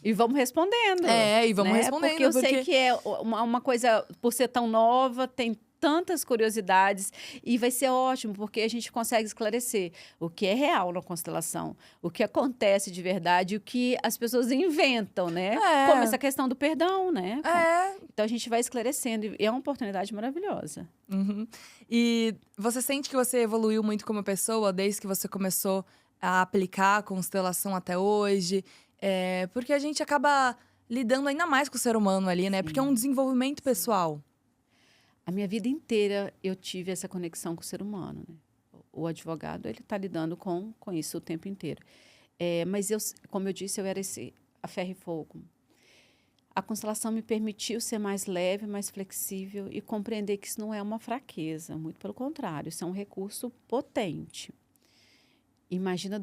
Speaker 3: E vamos respondendo.
Speaker 1: E vamos
Speaker 3: né?
Speaker 1: respondendo.
Speaker 3: Porque eu sei que é uma coisa, por ser tão nova, tem tantas curiosidades. E vai ser ótimo, porque a gente consegue esclarecer o que é real na constelação, o que acontece de verdade, o que as pessoas inventam, né? Como essa questão do perdão, né? Então, a gente vai esclarecendo. E é uma oportunidade maravilhosa.
Speaker 1: Uhum. E você sente que você evoluiu muito como pessoa desde que você começou a aplicar a constelação até hoje? Porque a gente acaba lidando ainda mais com o ser humano ali, né?
Speaker 3: Sim.
Speaker 1: Porque é um desenvolvimento pessoal.
Speaker 3: A minha vida inteira eu tive essa conexão com o ser humano, né? O advogado, ele está lidando com isso o tempo inteiro. Mas eu, como eu disse, eu era a ferro e fogo. A constelação me permitiu ser mais leve, mais flexível e compreender que isso não é uma fraqueza, muito pelo contrário, isso é um recurso potente. Imagina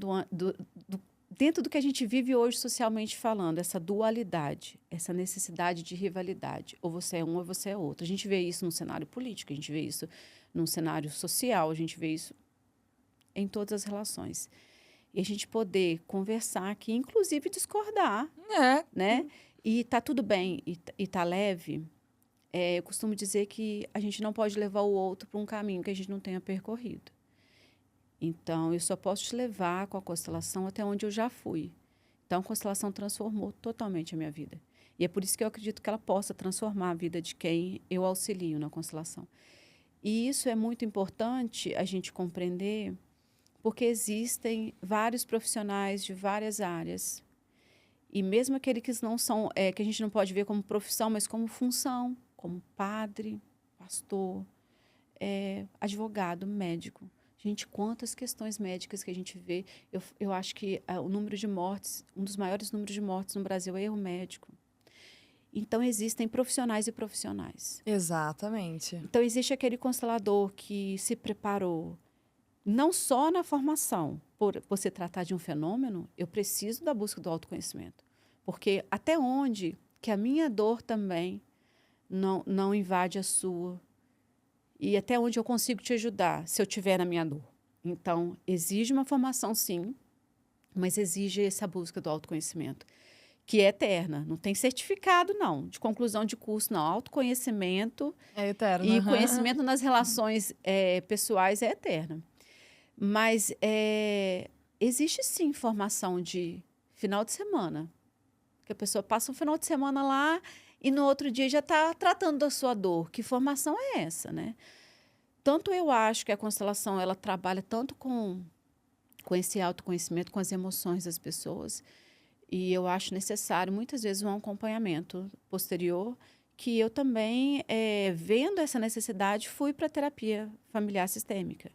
Speaker 3: dentro do que a gente vive hoje socialmente falando, essa dualidade, essa necessidade de rivalidade. Ou você é um ou você é outro. A gente vê isso no cenário político, a gente vê isso no cenário social, a gente vê isso em todas as relações. E a gente poder conversar aqui, inclusive discordar, né? E tá tudo bem, e tá leve. Eu costumo dizer que a gente não pode levar o outro para um caminho que a gente não tenha percorrido. Então, eu só posso te levar com a constelação até onde eu já fui. Então, a constelação transformou totalmente a minha vida. E é por isso que eu acredito que ela possa transformar a vida de quem eu auxilio na constelação. E isso é muito importante a gente compreender, porque existem vários profissionais de várias áreas. E mesmo aqueles que não são, que a gente não pode ver como profissão, mas como função, como padre, pastor, advogado, médico. Gente, quantas questões médicas que a gente vê. Eu acho que o número de mortes, um dos maiores números de mortes no Brasil é erro médico. Então, existem profissionais e profissionais.
Speaker 1: Exatamente.
Speaker 3: Então, existe aquele constelador que se preparou, não só na formação, por você tratar de um fenômeno, eu preciso da busca do autoconhecimento. Porque até onde que a minha dor também não invade a sua, e até onde eu consigo te ajudar, se eu estiver na minha dor. Então, exige uma formação, sim, mas exige essa busca do autoconhecimento, que é eterna. Não tem certificado, não, de conclusão de curso, não. Autoconhecimento
Speaker 1: É eterno.
Speaker 3: e conhecimento nas relações pessoais é eterno. Mas existe, sim, formação de final de semana. Que a pessoa passa um final de semana lá e no outro dia já está tratando da sua dor. Que formação é essa, né? Tanto eu acho que a constelação, ela trabalha tanto com esse autoconhecimento, com as emoções das pessoas. E eu acho necessário, muitas vezes, um acompanhamento posterior, que eu também, vendo essa necessidade, fui para a terapia familiar sistêmica.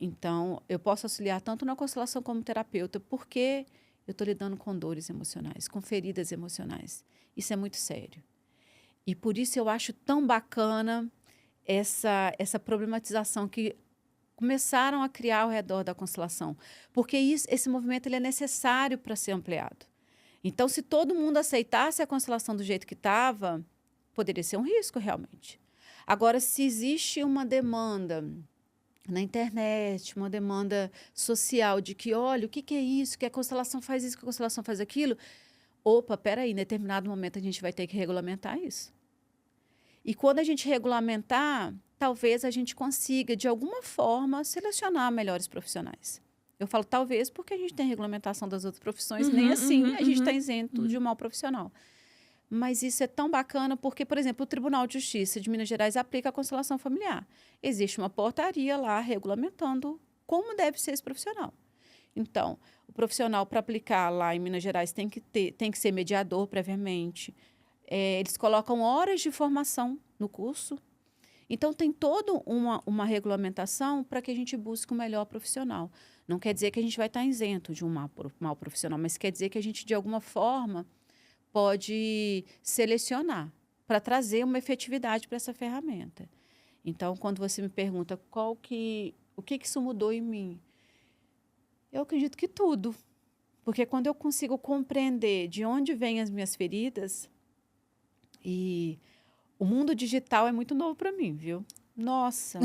Speaker 3: Então, eu posso auxiliar tanto na constelação como terapeuta, porque eu estou lidando com dores emocionais, com feridas emocionais. Isso é muito sério. E por isso eu acho tão bacana essa problematização que começaram a criar ao redor da constelação. Porque esse movimento ele é necessário para ser ampliado. Então, se todo mundo aceitasse a constelação do jeito que estava, poderia ser um risco, realmente. Agora, se existe uma demanda na internet, uma demanda social de que, olha, o que é isso, que a constelação faz isso, que a constelação faz aquilo. Opa, peraí, em determinado momento a gente vai ter que regulamentar isso. E quando a gente regulamentar, talvez a gente consiga, de alguma forma, selecionar melhores profissionais. Eu falo talvez porque a gente tem regulamentação das outras profissões, nem assim a gente está isento de um mau profissional. Mas isso é tão bacana porque, por exemplo, o Tribunal de Justiça de Minas Gerais aplica a constelação familiar. Existe uma portaria lá regulamentando como deve ser esse profissional. Então, o profissional, para aplicar lá em Minas Gerais, tem que ser mediador previamente. Eles colocam horas de formação no curso. Então, tem toda uma regulamentação para que a gente busque um melhor profissional. Não quer dizer que a gente vai estar isento de um mau profissional, mas quer dizer que a gente, de alguma forma, pode selecionar para trazer uma efetividade para essa ferramenta. Então, quando você me pergunta o que isso mudou em mim, eu acredito que tudo. Porque quando eu consigo compreender de onde vêm as minhas feridas, e o mundo digital é muito novo para mim, viu? Nossa!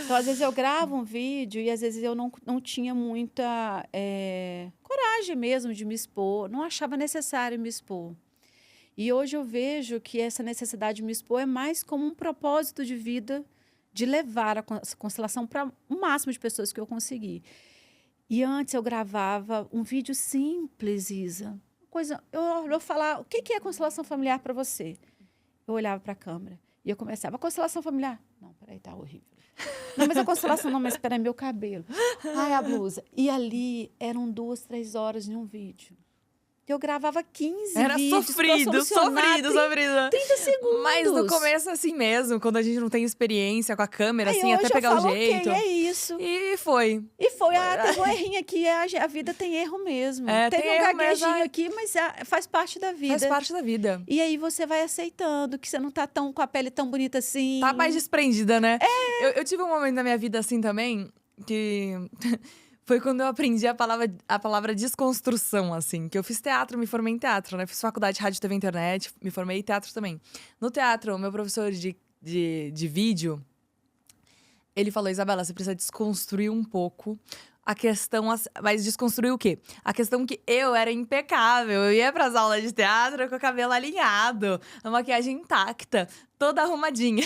Speaker 3: Então, às vezes eu gravo um vídeo e às vezes eu não tinha muita coragem mesmo de me expor, não achava necessário me expor. E hoje eu vejo que essa necessidade de me expor é mais como um propósito de vida de levar a constelação para o máximo de pessoas que eu conseguir. E antes eu gravava um vídeo simples, Isa. Eu falar, o que é constelação familiar para você? Eu olhava para a câmera e eu começava, a constelação familiar? Não, peraí, tá horrível. Não, mas a constelação, não, mas peraí, meu cabelo. Ai, a blusa. E ali eram 2, 3 horas de um vídeo. Eu gravava 15
Speaker 1: Era
Speaker 3: vídeos
Speaker 1: sofrido.
Speaker 3: 30 segundos.
Speaker 1: Mas no começo, assim mesmo, quando a gente não tem experiência com a câmera, assim, até
Speaker 3: hoje
Speaker 1: pegar
Speaker 3: eu falo,
Speaker 1: o jeito.
Speaker 3: Ok, é isso.
Speaker 1: E foi.
Speaker 3: Teve um errinho aqui, a vida tem erro mesmo. Teve
Speaker 1: tem
Speaker 3: um
Speaker 1: erro
Speaker 3: gaguejinho
Speaker 1: mesmo,
Speaker 3: aqui, mas faz parte da vida.
Speaker 1: Faz parte da vida.
Speaker 3: E aí você vai aceitando que você não tá com a pele tão bonita assim.
Speaker 1: Tá mais desprendida, né? Eu tive um momento na minha vida assim também, que foi quando eu aprendi a palavra desconstrução, assim. Que eu fiz teatro, me formei em teatro, né? Fiz faculdade de rádio, TV e internet, me formei em teatro também. No teatro, o meu professor de vídeo, Ele falou, Isabela, você precisa desconstruir um pouco a questão… Mas desconstruir o quê? A questão que eu era impecável. Eu ia pras aulas de teatro com o cabelo alinhado, a maquiagem intacta, toda arrumadinha.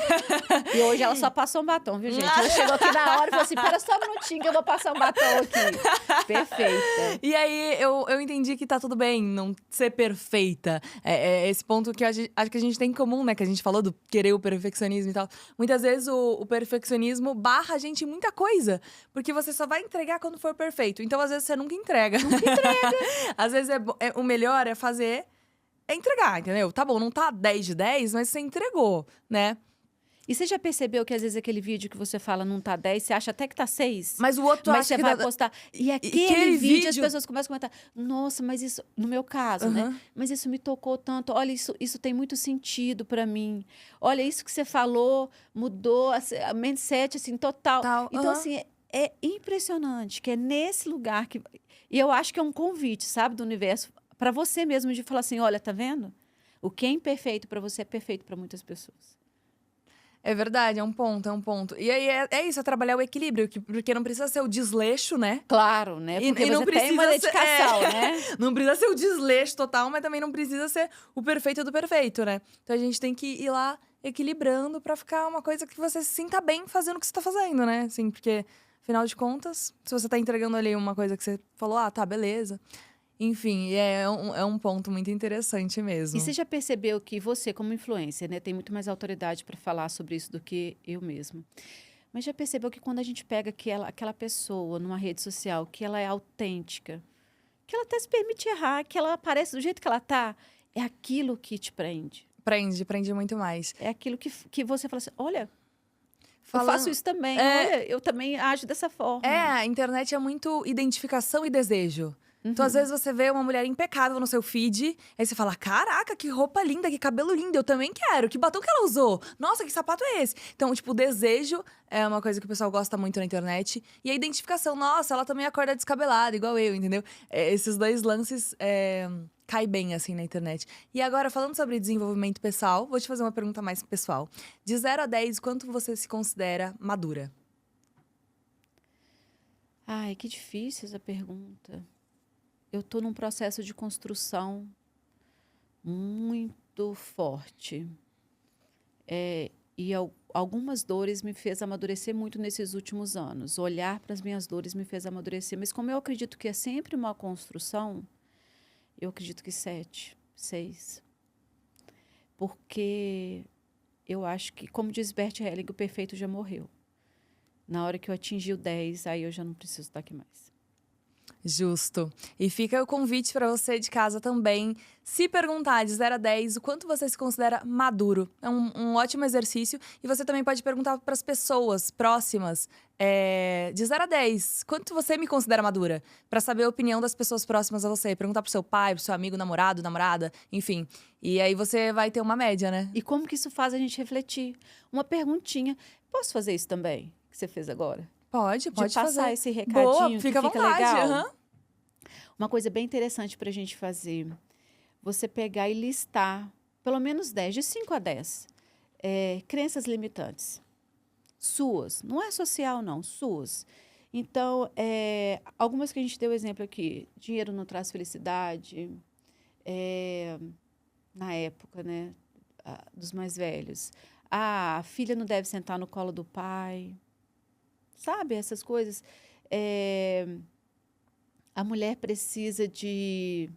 Speaker 3: E hoje ela só passou um batom, viu, gente? Ela chegou aqui na hora e falou assim, pera só um minutinho que eu vou passar um batom aqui. Perfeita.
Speaker 1: E aí, eu entendi que tá tudo bem não ser perfeita. É esse ponto que acho que a gente tem em comum, né? Que a gente falou do querer o perfeccionismo e tal. Muitas vezes o perfeccionismo barra a gente em muita coisa. Porque você só vai entregar quando for perfeito. Então, às vezes, você nunca entrega. Nunca entrega. Às vezes, o melhor é fazer… É entregar, entendeu? Tá bom, não tá 10 de 10, mas você entregou, né?
Speaker 3: E você já percebeu que às vezes aquele vídeo que você fala não tá 10, você acha até que tá 6?
Speaker 1: Mas o outro
Speaker 3: Mas
Speaker 1: acha
Speaker 3: você
Speaker 1: que
Speaker 3: vai
Speaker 1: dá…
Speaker 3: postar. E aquele
Speaker 1: aquele
Speaker 3: vídeo, as
Speaker 1: vídeo-
Speaker 3: pessoas começam a comentar. Nossa, mas isso, no meu caso, né?
Speaker 1: Aham.
Speaker 3: Mas isso me tocou tanto. Olha, isso tem muito sentido pra mim. Olha, isso que você falou mudou a mindset, assim, total.
Speaker 1: Tal,
Speaker 3: Então,
Speaker 1: aham.
Speaker 3: assim, é impressionante que é nesse lugar que. E eu acho que é um convite, sabe, do universo, pra você mesmo, de falar assim: olha, tá vendo? O que é imperfeito pra você é perfeito pra muitas pessoas.
Speaker 1: É verdade, é um ponto, é um ponto. E aí, é isso, é trabalhar o equilíbrio. Porque não precisa ser o desleixo, né?
Speaker 3: Claro, né?
Speaker 1: E-
Speaker 3: Porque
Speaker 1: e não
Speaker 3: você tem uma
Speaker 1: precisa ser-
Speaker 3: dedicação, né?
Speaker 1: Não precisa ser o desleixo total, mas também não precisa ser o perfeito do perfeito, né? Então a gente tem que ir lá equilibrando pra ficar uma coisa que você se sinta bem fazendo o que você tá fazendo, né? Assim, porque, afinal de contas, se você tá entregando ali uma coisa que você falou, ah, tá, beleza. Enfim, é um ponto muito interessante mesmo.
Speaker 3: E você já percebeu que você, como influencer, né, tem muito mais autoridade para falar sobre isso do que eu mesma. Mas já percebeu que quando a gente pega aquela pessoa numa rede social, que ela é autêntica, que ela até se permite errar, que ela aparece do jeito que ela tá, é aquilo que te prende.
Speaker 1: Prende muito mais.
Speaker 3: É aquilo que você fala assim, olha, eu
Speaker 1: Falando-
Speaker 3: faço isso também,
Speaker 1: É.
Speaker 3: olha, eu também ajo dessa forma.
Speaker 1: É, a internet é muito identificação e desejo. Então, às vezes, você vê uma mulher impecável no seu feed, aí você fala: caraca, que roupa linda, que cabelo lindo, eu também quero. Que batom que ela usou? Nossa, que sapato é esse? Então, tipo, o desejo é uma coisa que o pessoal gosta muito na internet. E a identificação, nossa, ela também acorda descabelada, igual eu, entendeu? Esses dois lances cai bem, assim, na internet. E agora, falando sobre desenvolvimento pessoal, vou te fazer uma pergunta mais pessoal. De 0 a 10, quanto você se considera madura?
Speaker 3: Ai, que difícil essa pergunta. Eu estou num processo de construção muito forte. Algumas dores me fez amadurecer muito nesses últimos anos. Olhar para as minhas dores me fez amadurecer. Mas como eu acredito que é sempre uma construção, eu acredito que 7, 6. Porque eu acho que, como diz Bert Helling, o perfeito já morreu. Na hora que eu atingi o 10, aí eu já não preciso estar aqui mais.
Speaker 1: Justo. E fica o convite para você de casa também se perguntar de 0 a 10 o quanto você se considera maduro. É um ótimo exercício. E você também pode perguntar para as pessoas próximas, de 0 a 10, quanto você me considera madura? Para saber a opinião das pessoas próximas a você. Perguntar pro seu pai, pro seu amigo, namorado, namorada, enfim. E aí você vai ter uma média, né?
Speaker 3: E como que isso faz a gente refletir? Uma perguntinha. Posso fazer isso também, que você fez agora?
Speaker 1: Pode
Speaker 3: De
Speaker 1: fazer.
Speaker 3: passar esse recadinho
Speaker 1: Boa,
Speaker 3: que
Speaker 1: fica à
Speaker 3: fica
Speaker 1: vontade.
Speaker 3: legal.
Speaker 1: aham.
Speaker 3: Uma coisa bem interessante para a gente fazer. Você pegar e listar, pelo menos 10, de 5 a 10, crenças limitantes. Suas. Não é social, não. Suas. Então, algumas que a gente deu exemplo aqui. Dinheiro não traz felicidade. Na época, né? Dos mais velhos. A filha não deve sentar no colo do pai. Sabe, essas coisas. A mulher precisa de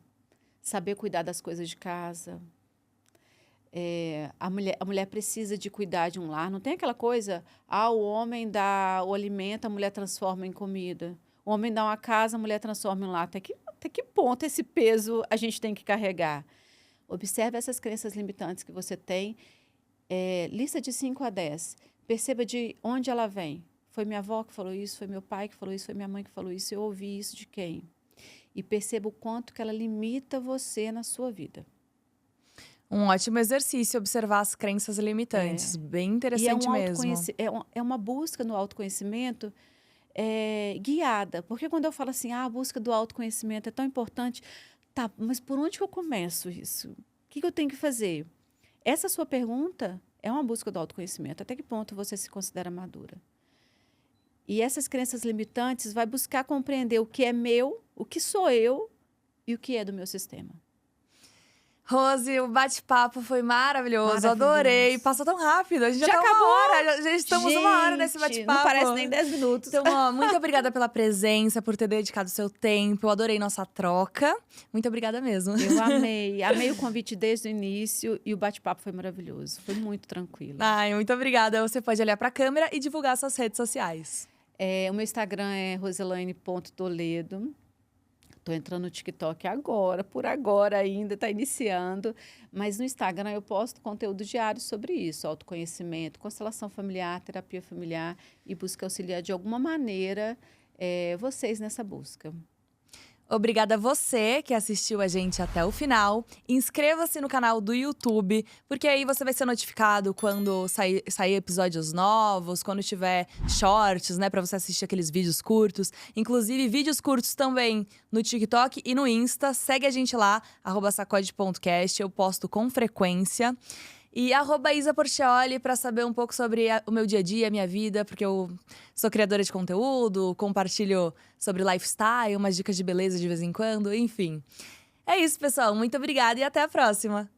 Speaker 3: saber cuidar das coisas de casa. A mulher precisa de cuidar de um lar. Não tem aquela coisa, o homem dá o alimento, a mulher transforma em comida. O homem dá uma casa, a mulher transforma em lar. Até que ponto esse peso a gente tem que carregar? Observe essas crenças limitantes que você tem. Lista de 5 a 10. Perceba de onde ela vem. Foi minha avó que falou isso, foi meu pai que falou isso, foi minha mãe que falou isso, eu ouvi isso de quem? E perceba o quanto que ela limita você na sua vida.
Speaker 1: Um ótimo exercício, observar as crenças limitantes. Bem interessante
Speaker 3: E
Speaker 1: mesmo.
Speaker 3: é uma busca no autoconhecimento guiada. Porque quando eu falo assim, a busca do autoconhecimento é tão importante, tá, mas por onde que eu começo isso? O que eu tenho que fazer? Essa sua pergunta é uma busca do autoconhecimento. Até que ponto você se considera madura? E essas crenças limitantes vai buscar compreender o que é meu, o que sou eu e o que é do meu sistema.
Speaker 1: Rose, o bate-papo foi maravilhoso,
Speaker 3: Maravilhoso.
Speaker 1: adorei. Passou tão rápido, a gente já tá
Speaker 3: acabou?
Speaker 1: uma hora, já estamos uma hora nesse
Speaker 3: Gente,
Speaker 1: bate-papo.
Speaker 3: não parece nem 10 minutos.
Speaker 1: Então, ó, muito obrigada pela presença, por ter dedicado seu tempo. Eu adorei nossa troca. Muito obrigada mesmo.
Speaker 3: Eu amei. Amei o convite desde o início e o bate-papo foi maravilhoso. Foi muito tranquilo.
Speaker 1: Ai, muito obrigada. Você pode olhar pra câmera e divulgar suas redes sociais.
Speaker 3: O meu Instagram é roselaine.toledo. Estou entrando no TikTok agora, por agora ainda, está iniciando. Mas no Instagram eu posto conteúdo diário sobre isso. Autoconhecimento, constelação familiar, terapia familiar. E busca auxiliar de alguma maneira vocês nessa busca.
Speaker 1: Obrigada a você que assistiu a gente até o final. Inscreva-se no canal do YouTube, porque aí você vai ser notificado quando sair episódios novos, quando tiver shorts, né, pra você assistir aqueles vídeos curtos. Inclusive, vídeos curtos também no TikTok e no Insta. Segue a gente lá, @sacode.cast, eu posto com frequência. E @IsaPortioli para saber um pouco sobre o meu dia a dia, a minha vida, porque eu sou criadora de conteúdo, compartilho sobre lifestyle, umas dicas de beleza de vez em quando, enfim. É isso, pessoal. Muito obrigada e até a próxima!